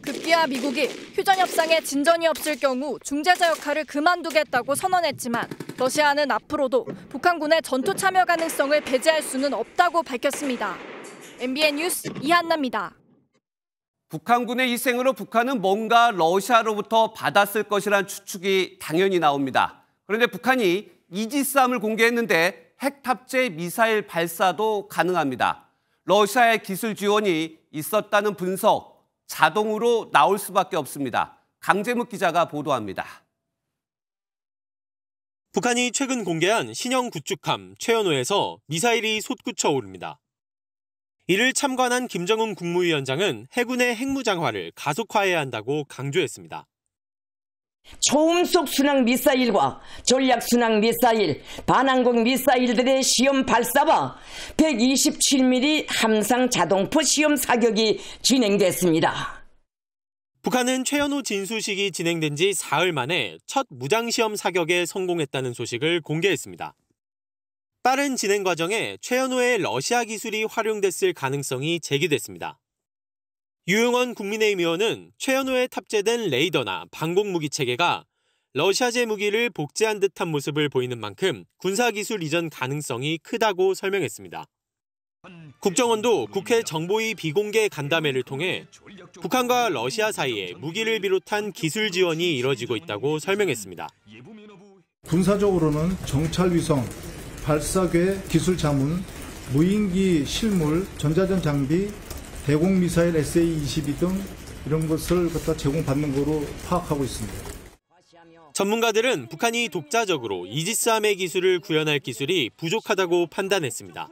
급기야 미국이 휴전 협상에 진전이 없을 경우 중재자 역할을 그만두겠다고 선언했지만 러시아는 앞으로도 북한군의 전투 참여 가능성을 배제할 수는 없다고 밝혔습니다. MBN 뉴스 이한나입니다. 북한군의 희생으로 북한은 뭔가 러시아로부터 받았을 것이란 추측이 당연히 나옵니다. 그런데 북한이 이지스함을 공개했는데 핵 탑재 미사일 발사도 가능합니다. 러시아의 기술 지원이 있었다는 분석 자동으로 나올 수밖에 없습니다. 강재묵 기자가 보도합니다. 북한이 최근 공개한 신형 구축함 최연호에서 미사일이 솟구쳐 오릅니다. 이를 참관한 김정은 국무위원장은 해군의 핵무장화를 가속화해야 한다고 강조했습니다. 초음속 순항 미사일과 전략 순항 미사일, 반항공 미사일들의 시험 발사와 127mm 함상 자동포 시험 사격이 진행됐습니다. 북한은 최연호 진수식이 진행된 지 사흘 만에 첫 무장시험 사격에 성공했다는 소식을 공개했습니다. 빠른 진행 과정에 최연호의 러시아 기술이 활용됐을 가능성이 제기됐습니다. 유용원 국민의힘 의원은 최연호에 탑재된 레이더나 방공무기 체계가 러시아제 무기를 복제한 듯한 모습을 보이는 만큼 군사기술 이전 가능성이 크다고 설명했습니다. 국정원도 국회 정보위 비공개 간담회를 통해 북한과 러시아 사이에 무기를 비롯한 기술 지원이 이뤄지고 있다고 설명했습니다. 군사적으로는 정찰위성, 발사궤 기술 자문, 무인기 실물, 전자전 장비, 대공미사일 SA-22 등 이런 것을 갖다 제공받는 거로 파악하고 있습니다. 전문가들은 북한이 독자적으로 이지스함의 기술을 구현할 기술이 부족하다고 판단했습니다.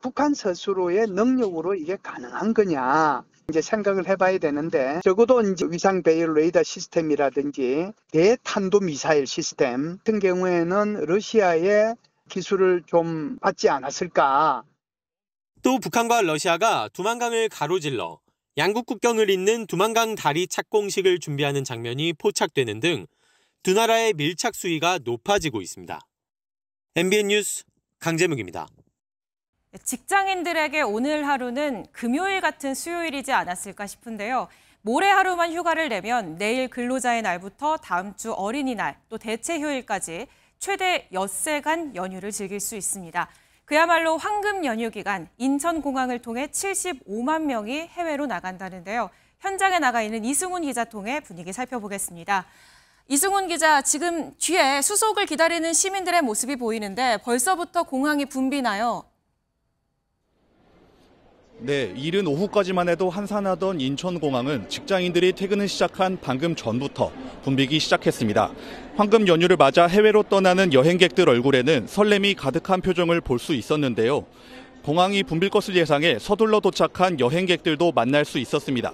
북한 스스로의 능력으로 이게 가능한 거냐 이제 생각을 해봐야 되는데 적어도 이제 위상 배열 레이더 시스템이라든지 대탄도 미사일 시스템 같은 경우에는 러시아의 기술을 좀 받지 않았을까. 또 북한과 러시아가 두만강을 가로질러 양국 국경을 잇는 두만강 다리 착공식을 준비하는 장면이 포착되는 등 두 나라의 밀착 수위가 높아지고 있습니다. MBN 뉴스 강재묵입니다. 직장인들에게 오늘 하루는 금요일 같은 수요일이지 않았을까 싶은데요. 모레 하루만 휴가를 내면 내일 근로자의 날부터 다음 주 어린이날 또 대체 휴일까지 최대 엿새간 연휴를 즐길 수 있습니다. 그야말로 황금 연휴 기간 인천공항을 통해 75만 명이 해외로 나간다는데요. 현장에 나가 있는 이승훈 기자 통해 분위기 살펴보겠습니다. 이승훈 기자, 지금 뒤에 수속을 기다리는 시민들의 모습이 보이는데 벌써부터 공항이 붐비나요? 네, 이른 오후까지만 해도 한산하던 인천공항은 직장인들이 퇴근을 시작한 방금 전부터 붐비기 시작했습니다. 황금 연휴를 맞아 해외로 떠나는 여행객들 얼굴에는 설렘이 가득한 표정을 볼 수 있었는데요. 공항이 붐빌 것을 예상해 서둘러 도착한 여행객들도 만날 수 있었습니다.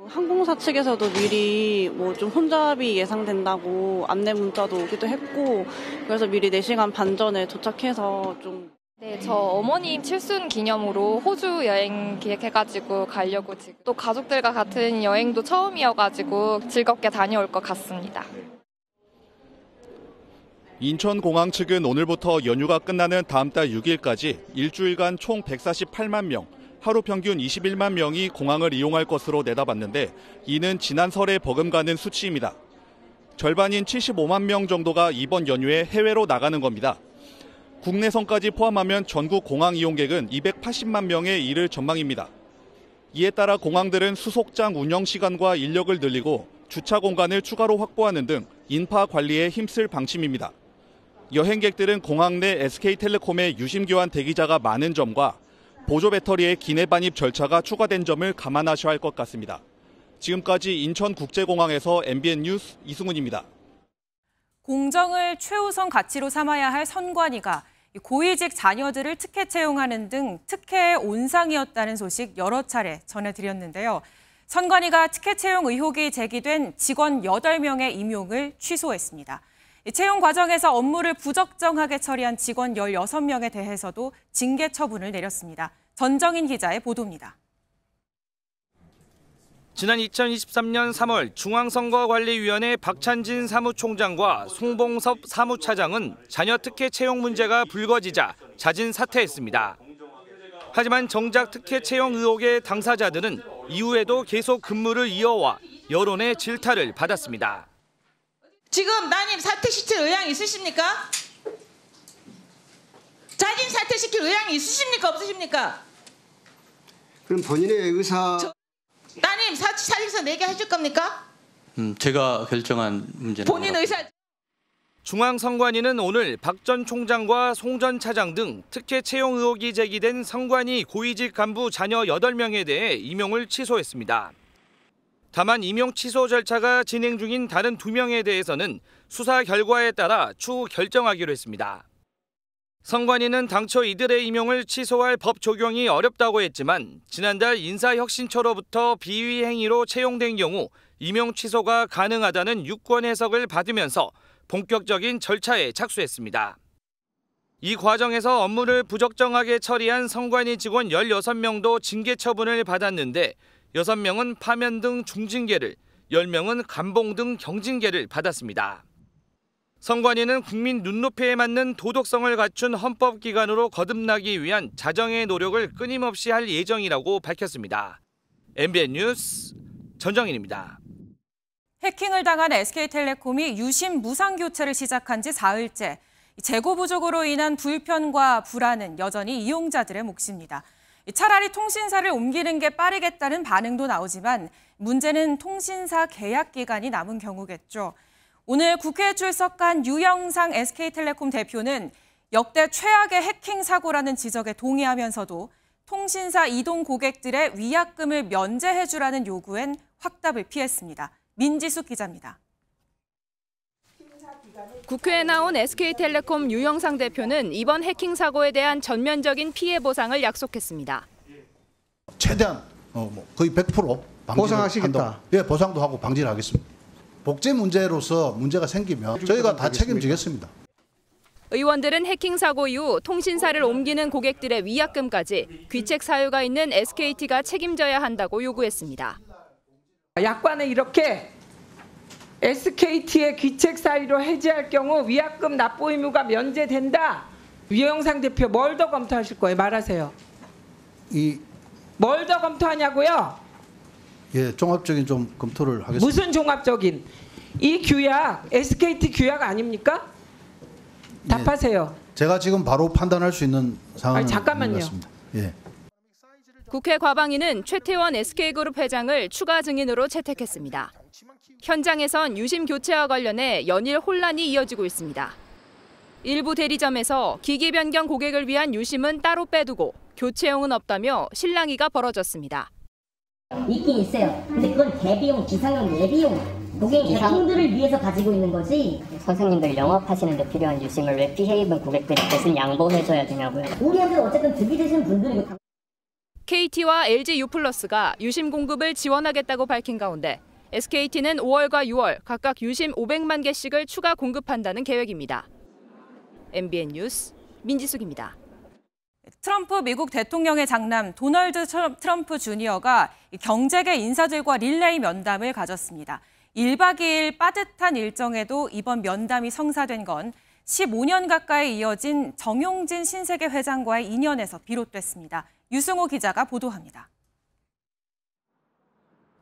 항공사 측에서도 미리 좀 혼잡이 예상된다고 안내 문자도 오기도 했고, 그래서 미리 4시간 반 전에 도착해서 좀. 네, 저 어머님 칠순 기념으로 호주 여행 기획해가지고 가려고 지금 또 가족들과 같은 여행도 처음이어가지고 즐겁게 다녀올 것 같습니다. 인천공항 측은 오늘부터 연휴가 끝나는 다음 달 6일까지 일주일간 총 148만 명, 하루 평균 21만 명이 공항을 이용할 것으로 내다봤는데 이는 지난 설에 버금가는 수치입니다. 절반인 75만 명 정도가 이번 연휴에 해외로 나가는 겁니다. 국내선까지 포함하면 전국 공항 이용객은 280만 명에 이를 전망입니다. 이에 따라 공항들은 수속장 운영 시간과 인력을 늘리고 주차 공간을 추가로 확보하는 등 인파 관리에 힘쓸 방침입니다. 여행객들은 공항 내 SK텔레콤의 유심 교환 대기자가 많은 점과 보조 배터리의 기내 반입 절차가 추가된 점을 감안하셔야 할 것 같습니다. 지금까지 인천국제공항에서 MBN 뉴스 이승훈입니다. 공정을 최우선 가치로 삼아야 할 선관위가 고위직 자녀들을 특혜 채용하는 등 특혜의 온상이었다는 소식 여러 차례 전해드렸는데요. 선관위가 특혜 채용 의혹이 제기된 직원 8명의 임용을 취소했습니다. 채용 과정에서 업무를 부적정하게 처리한 직원 16명에 대해서도 징계 처분을 내렸습니다. 전정인 기자의 보도입니다. 지난 2023년 3월 중앙선거관리위원회 박찬진 사무총장과 송봉섭 사무차장은 자녀 특혜 채용 문제가 불거지자 자진 사퇴했습니다. 하지만 정작 특혜 채용 의혹의 당사자들은 이후에도 계속 근무를 이어와 여론의 질타를 받았습니다. 지금 따님 사퇴시킬 의향이 있으십니까? 자진 사퇴시킬 의향이 있으십니까? 없으십니까? 그럼 본인의 의사... 따님 사직서 내게 해줄 겁니까? 제가 결정한 문제는 본인 의사. 중앙선관위는 오늘 박 전 총장과 송 전 차장 등 특혜 채용 의혹이 제기된 선관위 고위직 간부 자녀 8명에 대해 임용을 취소했습니다. 다만 임용 취소 절차가 진행 중인 다른 2명에 대해서는 수사 결과에 따라 추후 결정하기로 했습니다. 선관위는 당초 이들의 임용을 취소할 법 적용이 어렵다고 했지만 지난달 인사혁신처로부터 비위 행위로 채용된 경우 임용 취소가 가능하다는 유권 해석을 받으면서 본격적인 절차에 착수했습니다. 이 과정에서 업무를 부적정하게 처리한 선관위 직원 16명도 징계 처분을 받았는데 6명은 파면 등 중징계를, 10명은 감봉 등 경징계를 받았습니다. 선관위는 국민 눈높이에 맞는 도덕성을 갖춘 헌법기관으로 거듭나기 위한 자정의 노력을 끊임없이 할 예정이라고 밝혔습니다. MBN 뉴스 전정인입니다. 해킹을 당한 SK텔레콤이 유심 무상 교체를 시작한 지 사흘째. 재고 부족으로 인한 불편과 불안은 여전히 이용자들의 몫입니다. 차라리 통신사를 옮기는 게 빠르겠다는 반응도 나오지만 문제는 통신사 계약 기간이 남은 경우겠죠. 오늘 국회에 출석한 유영상 SK텔레콤 대표는 역대 최악의 해킹 사고라는 지적에 동의하면서도 통신사 이동 고객들의 위약금을 면제해주라는 요구엔 확답을 피했습니다. 민지숙 기자입니다. 국회에 나온 SK텔레콤 유영상 대표는 이번 해킹 사고에 대한 전면적인 피해 보상을 약속했습니다. 최대한 거의 100% 보상하시겠다. 예, 보상도 하고 방지를 하겠습니다. 복제 문제로서 문제가 생기면 저희가 다 책임지겠습니다. 의원들은 해킹 사고 이후 통신사를 옮기는 고객들의 위약금까지 귀책 사유가 있는 SKT가 책임져야 한다고 요구했습니다. 약관에 이렇게 SKT의 귀책 사유로 해지할 경우 위약금 납부 의무가 면제된다. 유영상 대표 뭘 더 검토하실 거예요? 말하세요. 뭘 더 검토하냐고요? 예, 종합적인 좀 검토를 하겠습니다. 무슨 종합적인? 이 규약 SKT 규약 아닙니까? 답하세요. 제가 지금 바로 판단할 수 있는 상황은 잠깐만요. 같습니다. 예. 국회 과방위는 최태원 SK그룹 회장을 추가 증인으로 채택했습니다. 현장에선 유심 교체와 관련해 연일 혼란이 이어지고 있습니다. 일부 대리점에서 기기 변경 고객을 위한 유심은 따로 빼두고 교체용은 없다며 실랑이가 벌어졌습니다. 있긴 있어요. 근데 그건 대비용, 기상용, 예비용. 고객 제품들을 위해서 가지고 있는 거지. 선생님들 영업하시는데 필요한 유심을 왜 피해 입은 고객들이 대신 양보해줘야 되냐고요. 우리한테 어쨌든 득이 되시는 분들이고. KT와 LG U+가 유심 공급을 지원하겠다고 밝힌 가운데 SKT는 5월과 6월 각각 유심 500만 개씩을 추가 공급한다는 계획입니다. MBN 뉴스 민지숙입니다. 트럼프 미국 대통령의 장남 도널드 트럼프 주니어가 경제계 인사들과 릴레이 면담을 가졌습니다. 1박 2일 빠듯한 일정에도 이번 면담이 성사된 건 15년 가까이 이어진 정용진 신세계 회장과의 인연에서 비롯됐습니다. 유승호 기자가 보도합니다.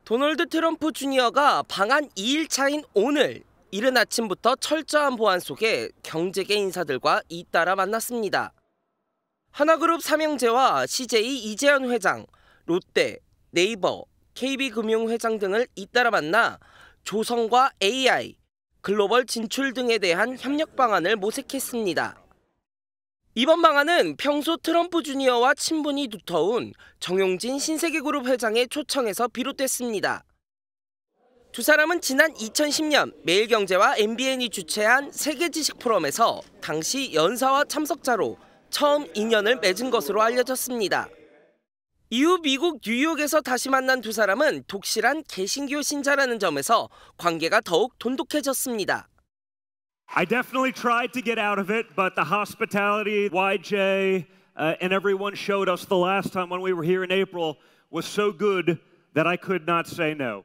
도널드 트럼프 주니어가 방한 2일차인 오늘 이른 아침부터 철저한 보안 속에 경제계 인사들과 잇따라 만났습니다. 하나그룹 삼형제와 CJ 이재현 회장, 롯데, 네이버, KB금융 회장 등을 잇따라 만나 조성과 AI, 글로벌 진출 등에 대한 협력 방안을 모색했습니다. 이번 방안은 평소 트럼프 주니어와 친분이 두터운 정용진 신세계그룹 회장의 초청에서 비롯됐습니다. 두 사람은 지난 2010년 매일경제와 MBN이 주최한 세계지식 포럼에서 당시 연사와 참석자로 처음 인연을 맺은 것으로 알려졌습니다. 이후 미국 뉴욕에서 다시 만난 두 사람은 독실한 개신교 신자라는 점에서 관계가 더욱 돈독해졌습니다. I definitely tried to get out of it, but the hospitality, YJ, and everyone showed us the last time when we were here in April was so good that I could not say no.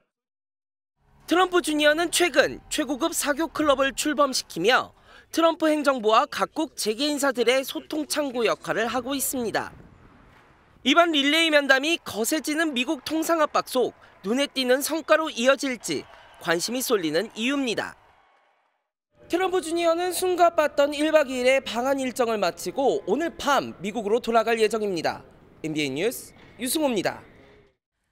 트럼프 주니어는 최근 최고급 사교 클럽을 출범시키며 트럼프 행정부와 각국 재계 인사들의 소통 창구 역할을 하고 있습니다. 이번 릴레이 면담이 거세지는 미국 통상 압박 속 눈에 띄는 성과로 이어질지 관심이 쏠리는 이유입니다. 트럼프 주니어는 숨가빴던 1박 2일의 방한 일정을 마치고 오늘 밤 미국으로 돌아갈 예정입니다. MBN 뉴스 유승호입니다.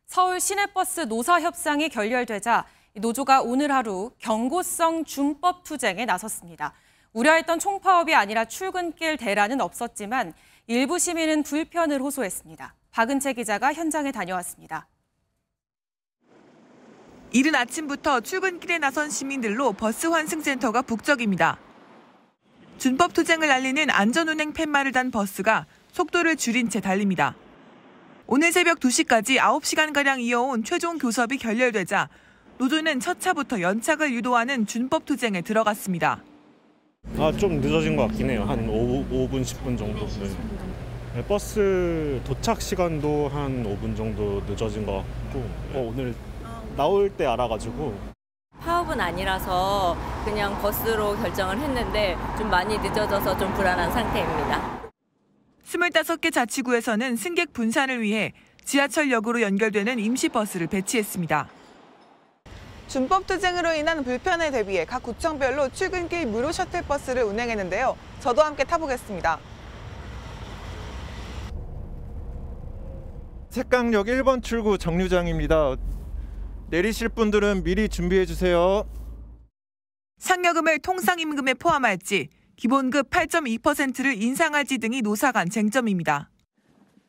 서울 시내버스 노사 협상이 결렬되자 노조가 오늘 하루 경고성 준법 투쟁에 나섰습니다. 우려했던 총파업이 아니라 출근길 대란은 없었지만 일부 시민은 불편을 호소했습니다. 박은채 기자가 현장에 다녀왔습니다. 이른 아침부터 출근길에 나선 시민들로 버스 환승센터가 북적입니다. 준법 투쟁을 알리는 안전운행 팻말을 단 버스가 속도를 줄인 채 달립니다. 오늘 새벽 2시까지 9시간가량 이어온 최종 교섭이 결렬되자 노조는 첫 차부터 연착을 유도하는 준법 투쟁에 들어갔습니다. 좀 늦어진 것 같긴 해요. 한 5분, 10분 정도. 네. 버스 도착 시간도 한 5분 정도 늦어진 것 같고 오늘 나올 때 알아가지고. 파업은 아니라서 그냥 버스로 결정을 했는데 좀 많이 늦어져서 좀 불안한 상태입니다. 25개 자치구에서는 승객 분산을 위해 지하철역으로 연결되는 임시버스를 배치했습니다. 준법 투쟁으로 인한 불편에 대비해 각 구청별로 출근길 무료 셔틀버스를 운행했는데요. 저도 함께 타보겠습니다. 색강역 1번 출구 정류장입니다. 내리실 분들은 미리 준비해 주세요. 상여금을 통상임금에 포함할지 기본급 8.2%를 인상할지 등이 노사 간 쟁점입니다.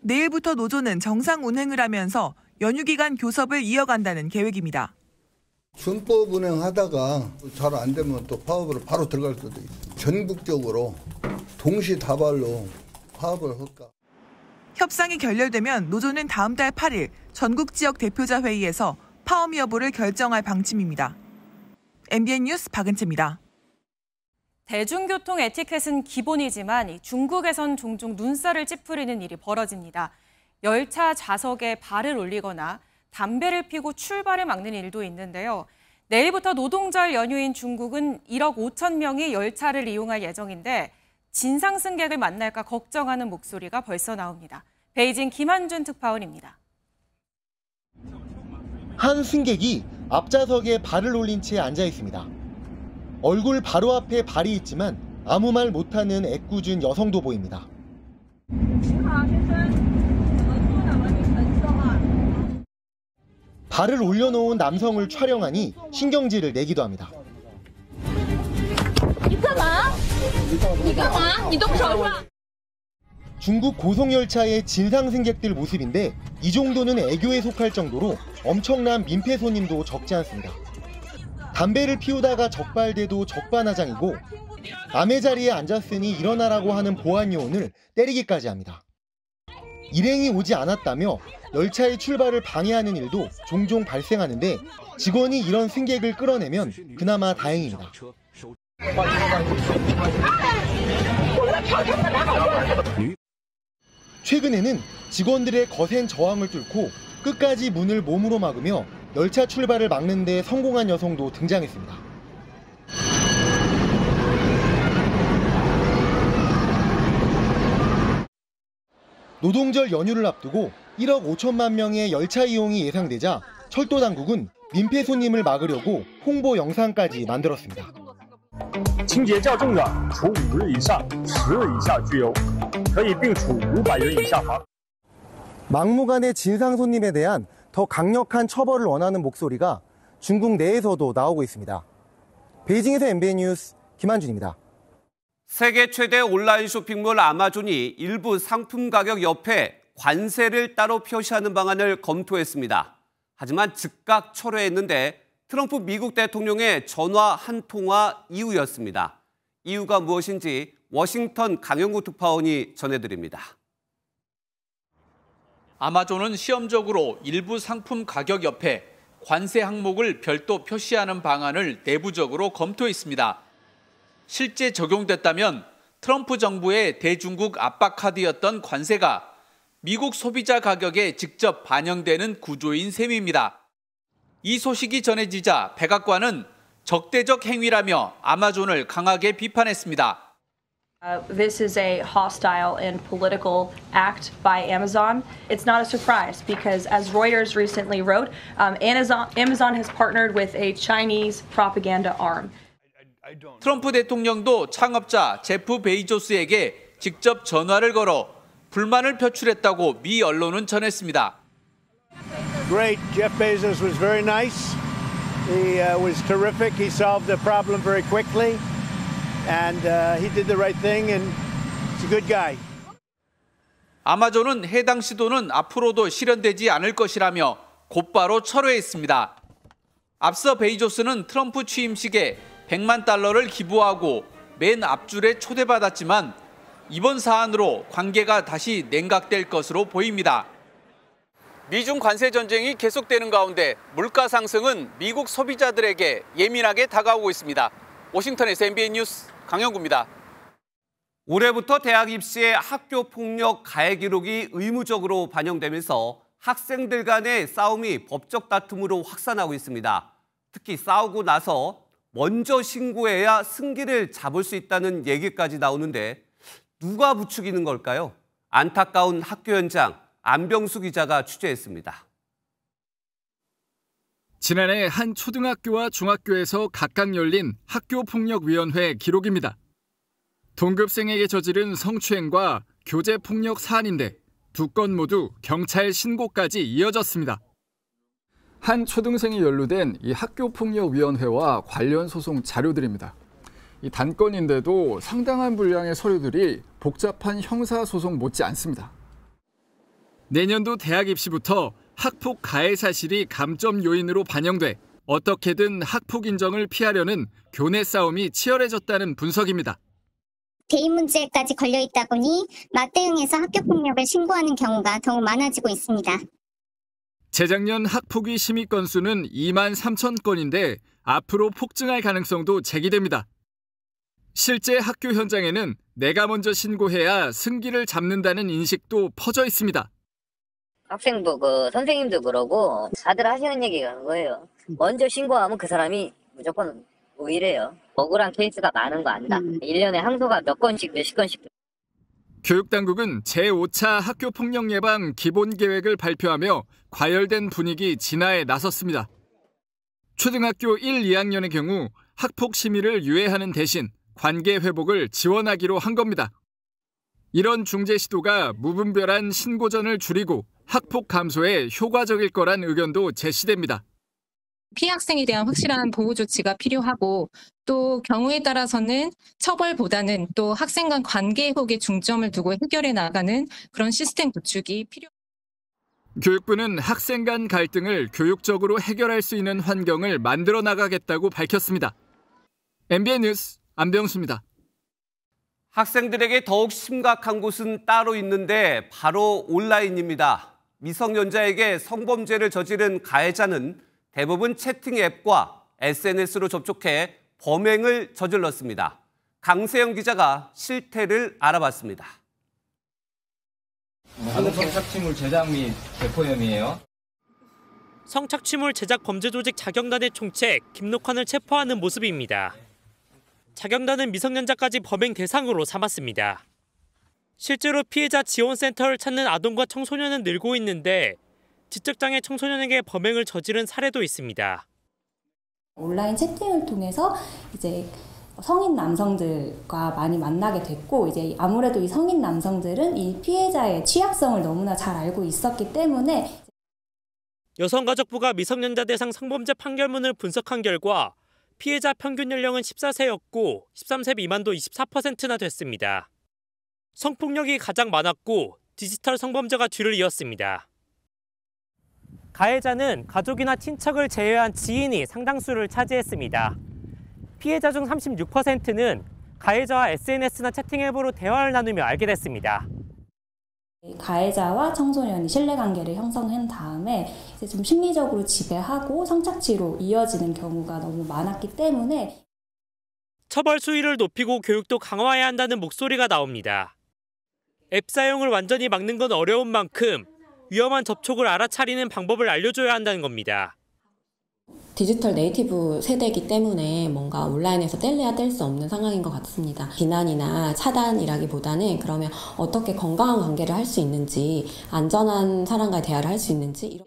내일부터 노조는 정상 운행을 하면서 연휴 기간 교섭을 이어간다는 계획입니다. 준법 운행하다가 잘 안 되면 또 파업으로 바로 들어갈 수도 있고 전국적으로 동시다발로 파업을 할까. 협상이 결렬되면 노조는 다음 달 8일 전국 지역 대표자 회의에서 파업 여부를 결정할 방침입니다. MBN 뉴스 박은채입니다. 대중교통 에티켓은 기본이지만 중국에선 종종 눈살을 찌푸리는 일이 벌어집니다. 열차 좌석에 발을 올리거나 담배를 피고 출발을 막는 일도 있는데요. 내일부터 노동절 연휴인 중국은 1억 5천 명이 열차를 이용할 예정인데 진상 승객을 만날까 걱정하는 목소리가 벌써 나옵니다. 베이징 김한준 특파원입니다. 한 승객이 앞좌석에 발을 올린 채 앉아 있습니다. 얼굴 바로 앞에 발이 있지만 아무 말 못하는 애꿎은 여성도 보입니다. 발을 올려놓은 남성을 촬영하니 신경질을 내기도 합니다. 중국 고속열차의 진상 승객들 모습인데 이 정도는 애교에 속할 정도로 엄청난 민폐 손님도 적지 않습니다. 담배를 피우다가 적발돼도 적반하장이고 남의 자리에 앉았으니 일어나라고 하는 보안 요원을 때리기까지 합니다. 일행이 오지 않았다며 열차의 출발을 방해하는 일도 종종 발생하는데 직원이 이런 승객을 끌어내면 그나마 다행입니다. 최근에는 직원들의 거센 저항을 뚫고 끝까지 문을 몸으로 막으며 열차 출발을 막는 데 성공한 여성도 등장했습니다. 노동절 연휴를 앞두고 1억 5천만 명의 열차 이용이 예상되자 철도 당국은 민폐 손님을 막으려고 홍보 영상까지 만들었습니다. 情节较重的处5日以上10日以下拘留，可以并处500元以下罚。 막무가내 진상 손님에 대한 더 강력한 처벌을 원하는 목소리가 중국 내에서도 나오고 있습니다. 베이징에서 MBN 뉴스 김한준입니다. 세계 최대 온라인 쇼핑몰 아마존이 일부 상품 가격 옆에 관세를 따로 표시하는 방안을 검토했습니다. 하지만 즉각 철회했는데 트럼프 미국 대통령의 전화 한 통화 이후였습니다. 이유가 무엇인지 워싱턴 강영구 특파원이 전해드립니다. 아마존은 시험적으로 일부 상품 가격 옆에 관세 항목을 별도 표시하는 방안을 내부적으로 검토했습니다. 실제 적용됐다면 트럼프 정부의 대중국 압박 카드였던 관세가 미국 소비자 가격에 직접 반영되는 구조인 셈입니다. 이 소식이 전해지자 백악관은 적대적 행위라며 아마존을 강하게 비판했습니다. This is a hostile and political act by Amazon. It's not a surprise because, as Reuters recently wrote, Amazon has partnered with a Chinese propaganda arm. 트럼프 대통령도 창업자 제프 베이조스에게 직접 전화를 걸어 불만을 표출했다고 미 언론은 전했습니다. Great. Jeff Bezos was very nice. He was terrific. He solved the problem very quickly. And he did the right thing and he's a good guy. 아마존은 해당 시도는 앞으로도 실현되지 않을 것이라며 곧바로 철회했습니다. 앞서 베이조스는 트럼프 취임식에 100만 달러를 기부하고 맨 앞줄에 초대받았지만 이번 사안으로 관계가 다시 냉각될 것으로 보입니다. 미중 관세 전쟁이 계속되는 가운데 물가 상승은 미국 소비자들에게 예민하게 다가오고 있습니다. 워싱턴에서 MBN 뉴스 강영구입니다. 올해부터 대학 입시에 학교 폭력 가해 기록이 의무적으로 반영되면서 학생들 간의 싸움이 법적 다툼으로 확산하고 있습니다. 특히 싸우고 나서 먼저 신고해야 승기를 잡을 수 있다는 얘기까지 나오는데 누가 부추기는 걸까요? 안타까운 학교 현장 안병수 기자가 취재했습니다. 지난해 한 초등학교와 중학교에서 각각 열린 학교폭력위원회 기록입니다. 동급생에게 저지른 성추행과 교제폭력 사안인데 두 건 모두 경찰 신고까지 이어졌습니다. 한 초등생이 연루된 이 학교폭력위원회와 관련 소송 자료들입니다. 이 단건인데도 상당한 분량의 서류들이 복잡한 형사소송 못지 않습니다. 내년도 대학 입시부터 학폭 가해 사실이 감점 요인으로 반영돼 어떻게든 학폭 인정을 피하려는 교내 싸움이 치열해졌다는 분석입니다. 대인 문제까지 걸려있다 보니 맞대응해서 학교폭력을 신고하는 경우가 더욱 많아지고 있습니다. 재작년 학폭위 심의 건수는 2만 3천 건인데 앞으로 폭증할 가능성도 제기됩니다. 실제 학교 현장에는 내가 먼저 신고해야 승기를 잡는다는 인식도 퍼져 있습니다. 학생도 선생님도 그러고 다들 하시는 얘기가 그거예요. 먼저 신고하면 그 사람이 무조건 우위래요. 억울한 케이스가 많은 거 안다. 1년에 항소가 몇 건씩 몇십 건씩. 교육당국은 제5차 학교폭력 예방 기본계획을 발표하며 과열된 분위기 진화에 나섰습니다. 초등학교 1, 2학년의 경우 학폭 심의를 유예하는 대신 관계 회복을 지원하기로 한 겁니다. 이런 중재 시도가 무분별한 신고전을 줄이고 학폭 감소에 효과적일 거란 의견도 제시됩니다. 피해 학생에 대한 확실한 보호 조치가 필요하고 또 경우에 따라서는 처벌보다는 또 학생 간 관계 회복에 중점을 두고 해결해 나가는 그런 시스템 구축이 필요합니다. 교육부는 학생 간 갈등을 교육적으로 해결할 수 있는 환경을 만들어 나가겠다고 밝혔습니다. MBN 뉴스 안병수입니다. 학생들에게 더욱 심각한 곳은 따로 있는데 바로 온라인입니다. 미성년자에게 성범죄를 저지른 가해자는 대부분 채팅 앱과 SNS로 접촉해 범행을 저질렀습니다. 강세영 기자가 실태를 알아봤습니다. 성착취물 제작 및 배포 혐의예요. 성착취물 제작 범죄 조직 자경단의 총책 김록환을 체포하는 모습입니다. 자경단은 미성년자까지 범행 대상으로 삼았습니다. 실제로 피해자 지원센터를 찾는 아동과 청소년은 늘고 있는데 지적장애 청소년에게 범행을 저지른 사례도 있습니다. 온라인 채팅을 통해서 이제 성인 남성들과 많이 만나게 됐고, 이제 아무래도 이 성인 남성들은 이 피해자의 취약성을 너무나 잘 알고 있었기 때문에 여성가족부가 미성년자 대상 성범죄 판결문을 분석한 결과 피해자 평균 연령은 14세였고 13세 미만도 24%나 됐습니다. 성폭력이 가장 많았고 디지털 성범죄가 뒤를 이었습니다. 가해자는 가족이나 친척을 제외한 지인이 상당수를 차지했습니다. 피해자 중 36%는 가해자와 SNS나 채팅 앱으로 대화를 나누며 알게 됐습니다. 가해자와 청소년이 신뢰관계를 형성한 다음에 이제 좀 심리적으로 지배하고 성착취로 이어지는 경우가 너무 많았기 때문에 처벌 수위를 높이고 교육도 강화해야 한다는 목소리가 나옵니다. 앱 사용을 완전히 막는 건 어려운 만큼 위험한 접촉을 알아차리는 방법을 알려줘야 한다는 겁니다. 디지털 네이티브 세대이기 때문에 뭔가 온라인에서 뗄래야 뗄 수 없는 상황인 것 같습니다. 비난이나 차단이라기보다는 그러면 어떻게 건강한 관계를 할 수 있는지, 안전한 사람과의 대화를 할 수 있는지.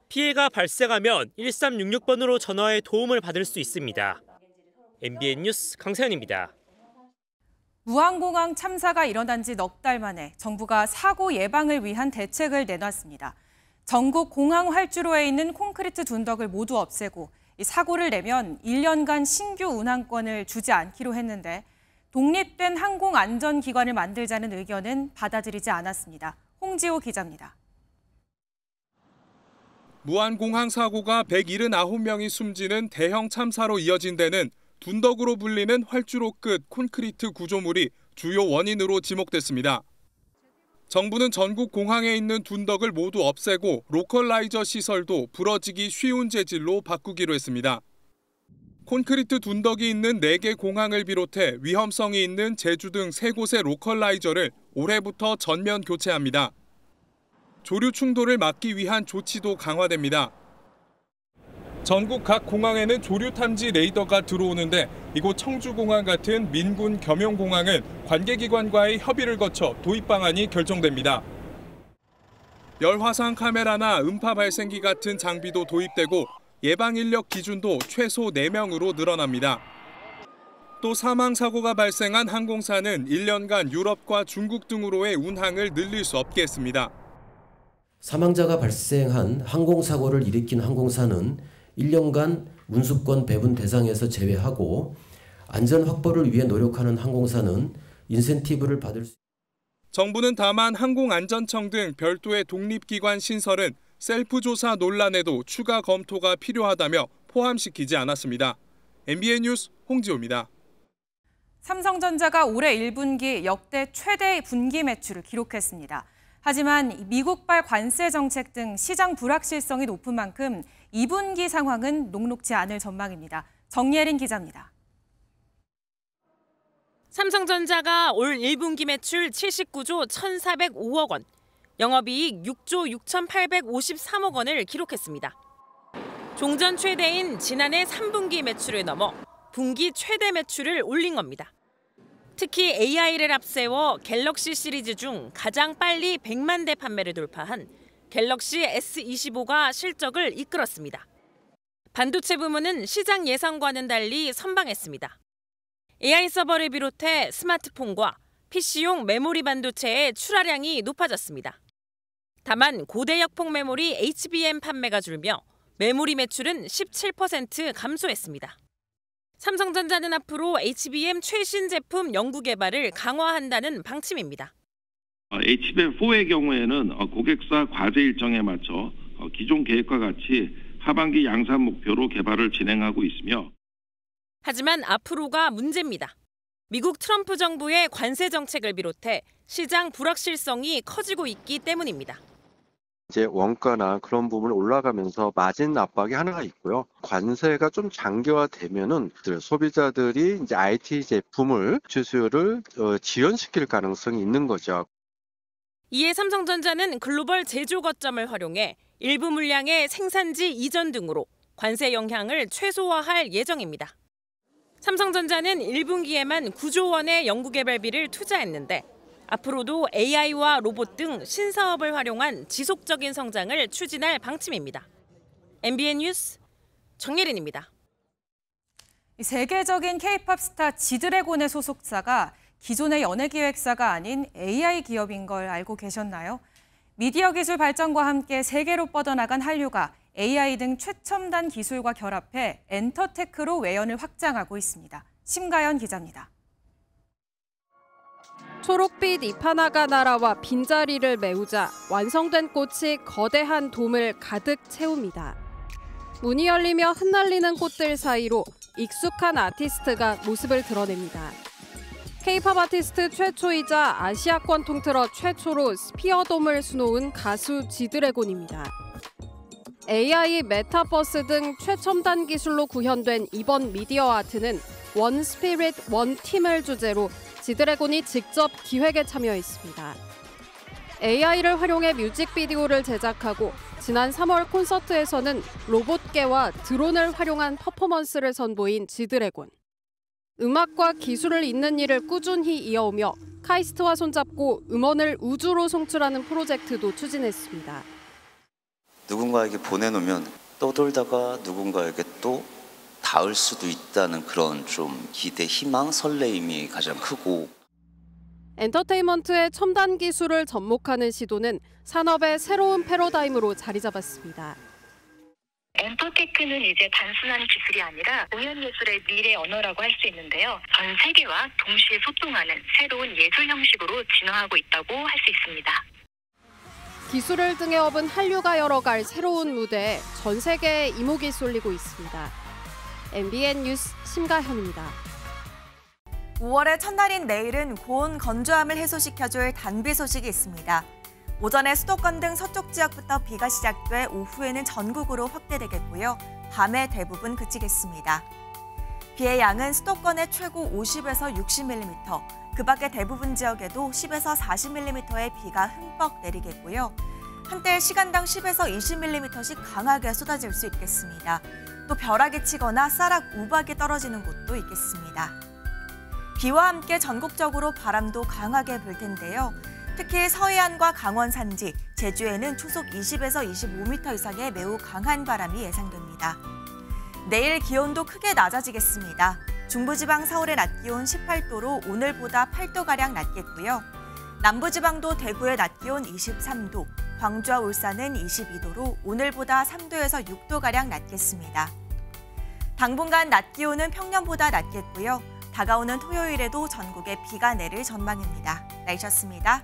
피해가 발생하면 1366번으로 전화해 도움을 받을 수 있습니다. MBN 뉴스 강세현입니다. 무안공항 참사가 일어난 지 넉 달 만에 정부가 사고 예방을 위한 대책을 내놨습니다. 전국 공항 활주로에 있는 콘크리트 둔덕을 모두 없애고 이 사고를 내면 1년간 신규 운항권을 주지 않기로 했는데 독립된 항공안전기관을 만들자는 의견은 받아들이지 않았습니다. 홍지호 기자입니다. 무안공항 사고가 179명이 숨지는 대형 참사로 이어진 데는 둔덕으로 불리는 활주로 끝 콘크리트 구조물이 주요 원인으로 지목됐습니다. 정부는 전국 공항에 있는 둔덕을 모두 없애고 로컬라이저 시설도 부러지기 쉬운 재질로 바꾸기로 했습니다. 콘크리트 둔덕이 있는 4개 공항을 비롯해 위험성이 있는 제주 등 3곳의 로컬라이저를 올해부터 전면 교체합니다. 조류 충돌을 막기 위한 조치도 강화됩니다. 전국 각 공항에는 조류 탐지 레이더가 들어오는데 이곳 청주공항 같은 민군 겸용공항은 관계기관과의 협의를 거쳐 도입 방안이 결정됩니다. 열화상 카메라나 음파 발생기 같은 장비도 도입되고 예방 인력 기준도 최소 4명으로 늘어납니다. 또 사망 사고가 발생한 항공사는 1년간 유럽과 중국 등으로의 운항을 늘릴 수 없게 했습니다. 사망자가 발생한 항공사고를 일으킨 항공사는 1년간 운수권 배분 대상에서 제외하고 안전 확보를 위해 노력하는 항공사는 인센티브를 받을 수. 정부는 다만 항공안전청 등 별도의 독립기관 신설은 셀프 조사 논란에도 추가 검토가 필요하다며 포함시키지 않았습니다. MBN 뉴스 홍지호입니다. 삼성전자가 올해 1분기 역대 최대 분기 매출을 기록했습니다. 하지만 미국발 관세 정책 등 시장 불확실성이 높은 만큼 2분기 상황은 녹록지 않을 전망입니다. 정예린 기자입니다. 삼성전자가 올 1분기 매출 79조 1,405억 원, 영업이익 6조 6,853억 원을 기록했습니다. 종전 최대인 지난해 3분기 매출을 넘어 분기 최대 매출을 올린 겁니다. 특히 AI를 앞세워 갤럭시 시리즈 중 가장 빨리 100만 대 판매를 돌파한 갤럭시 S25가 실적을 이끌었습니다. 반도체 부문은 시장 예상과는 달리 선방했습니다. AI 서버를 비롯해 스마트폰과 PC용 메모리 반도체의 출하량이 높아졌습니다. 다만 고대역폭 메모리 HBM 판매가 줄며 메모리 매출은 17% 감소했습니다. 삼성전자는 앞으로 HBM 최신 제품 연구 개발을 강화한다는 방침입니다. HBM4의 경우에는 고객사 과제 일정에 맞춰 기존 계획과 같이 하반기 양산 목표로 개발을 진행하고 있으며 하지만 앞으로가 문제입니다. 미국 트럼프 정부의 관세 정책을 비롯해 시장 불확실성이 커지고 있기 때문입니다. 이제 원가나 그런 부분이 올라가면서 마진 압박이 하나가 있고요. 관세가 좀 장기화되면은 소비자들이 이제 IT 제품을 수요를 지연시킬 가능성이 있는 거죠. 이에 삼성전자는 글로벌 제조 거점을 활용해 일부 물량의 생산지 이전 등으로 관세 영향을 최소화할 예정입니다. 삼성전자는 1분기에만 9조 원의 연구개발비를 투자했는데 앞으로도 AI와 로봇 등 신사업을 활용한 지속적인 성장을 추진할 방침입니다. MBN 뉴스 정예린입니다. 세계적인 K-팝 스타 지드래곤의 소속사가 기존의 연예기획사가 아닌 AI 기업인 걸 알고 계셨나요? 미디어 기술 발전과 함께 세계로 뻗어나간 한류가 AI 등 최첨단 기술과 결합해 엔터테크로 외연을 확장하고 있습니다. 심가연 기자입니다. 초록빛 잎 하나가 날아와 빈자리를 메우자 완성된 꽃이 거대한 돔을 가득 채웁니다. 문이 열리며 흩날리는 꽃들 사이로 익숙한 아티스트가 모습을 드러냅니다. K-팝 아티스트 최초이자 아시아권 통틀어 최초로 스피어돔을 수놓은 가수 지드래곤입니다. AI, 메타버스 등 최첨단 기술로 구현된 이번 미디어 아트는 원 스피릿, 원 팀을 주제로 지드래곤이 직접 기획에 참여했습니다. AI를 활용해 뮤직비디오를 제작하고 지난 3월 콘서트에서는 로봇계와 드론을 활용한 퍼포먼스를 선보인 지드래곤. 음악과 기술을 잇는 일을 꾸준히 이어오며 카이스트와 손잡고 음원을 우주로 송출하는 프로젝트도 추진했습니다. 누군가에게 보내놓으면 떠돌다가 누군가에게 또 닿을 수도 있다는 그런 좀 기대, 희망, 설레임이 가장 크고 엔터테인먼트의 첨단 기술을 접목하는 시도는 산업의 새로운 패러다임으로 자리 잡았습니다. 엔터테크는 이제 단순한 기술이 아니라 공연예술의 미래 언어라고 할 수 있는데요. 전 세계와 동시에 소통하는 새로운 예술 형식으로 진화하고 있다고 할 수 있습니다. 기술을 등에 업은 한류가 열어갈 새로운 무대에 전 세계에 이목이 쏠리고 있습니다. MBN 뉴스 심가현입니다. 5월의 첫날인 내일은 고온 건조함을 해소시켜줄 단비 소식이 있습니다. 오전에 수도권 등 서쪽 지역부터 비가 시작돼 오후에는 전국으로 확대되겠고요. 밤에 대부분 그치겠습니다. 비의 양은 수도권에 최고 50에서 60mm, 그 밖의 대부분 지역에도 10에서 40mm의 비가 흠뻑 내리겠고요. 한때 시간당 10에서 20mm씩 강하게 쏟아질 수 있겠습니다. 또 벼락이 치거나 쌀락 우박이 떨어지는 곳도 있겠습니다. 비와 함께 전국적으로 바람도 강하게 불 텐데요. 특히 서해안과 강원 산지, 제주에는 초속 20에서 25m 이상의 매우 강한 바람이 예상됩니다. 내일 기온도 크게 낮아지겠습니다. 중부지방 서울의 낮 기온 18도로 오늘보다 8도가량 낮겠고요. 남부지방도 대구의 낮 기온 23도, 광주와 울산은 22도로 오늘보다 3도에서 6도가량 낮겠습니다. 당분간 낮 기온은 평년보다 낮겠고요. 다가오는 토요일에도 전국에 비가 내릴 전망입니다. 날씨였습니다.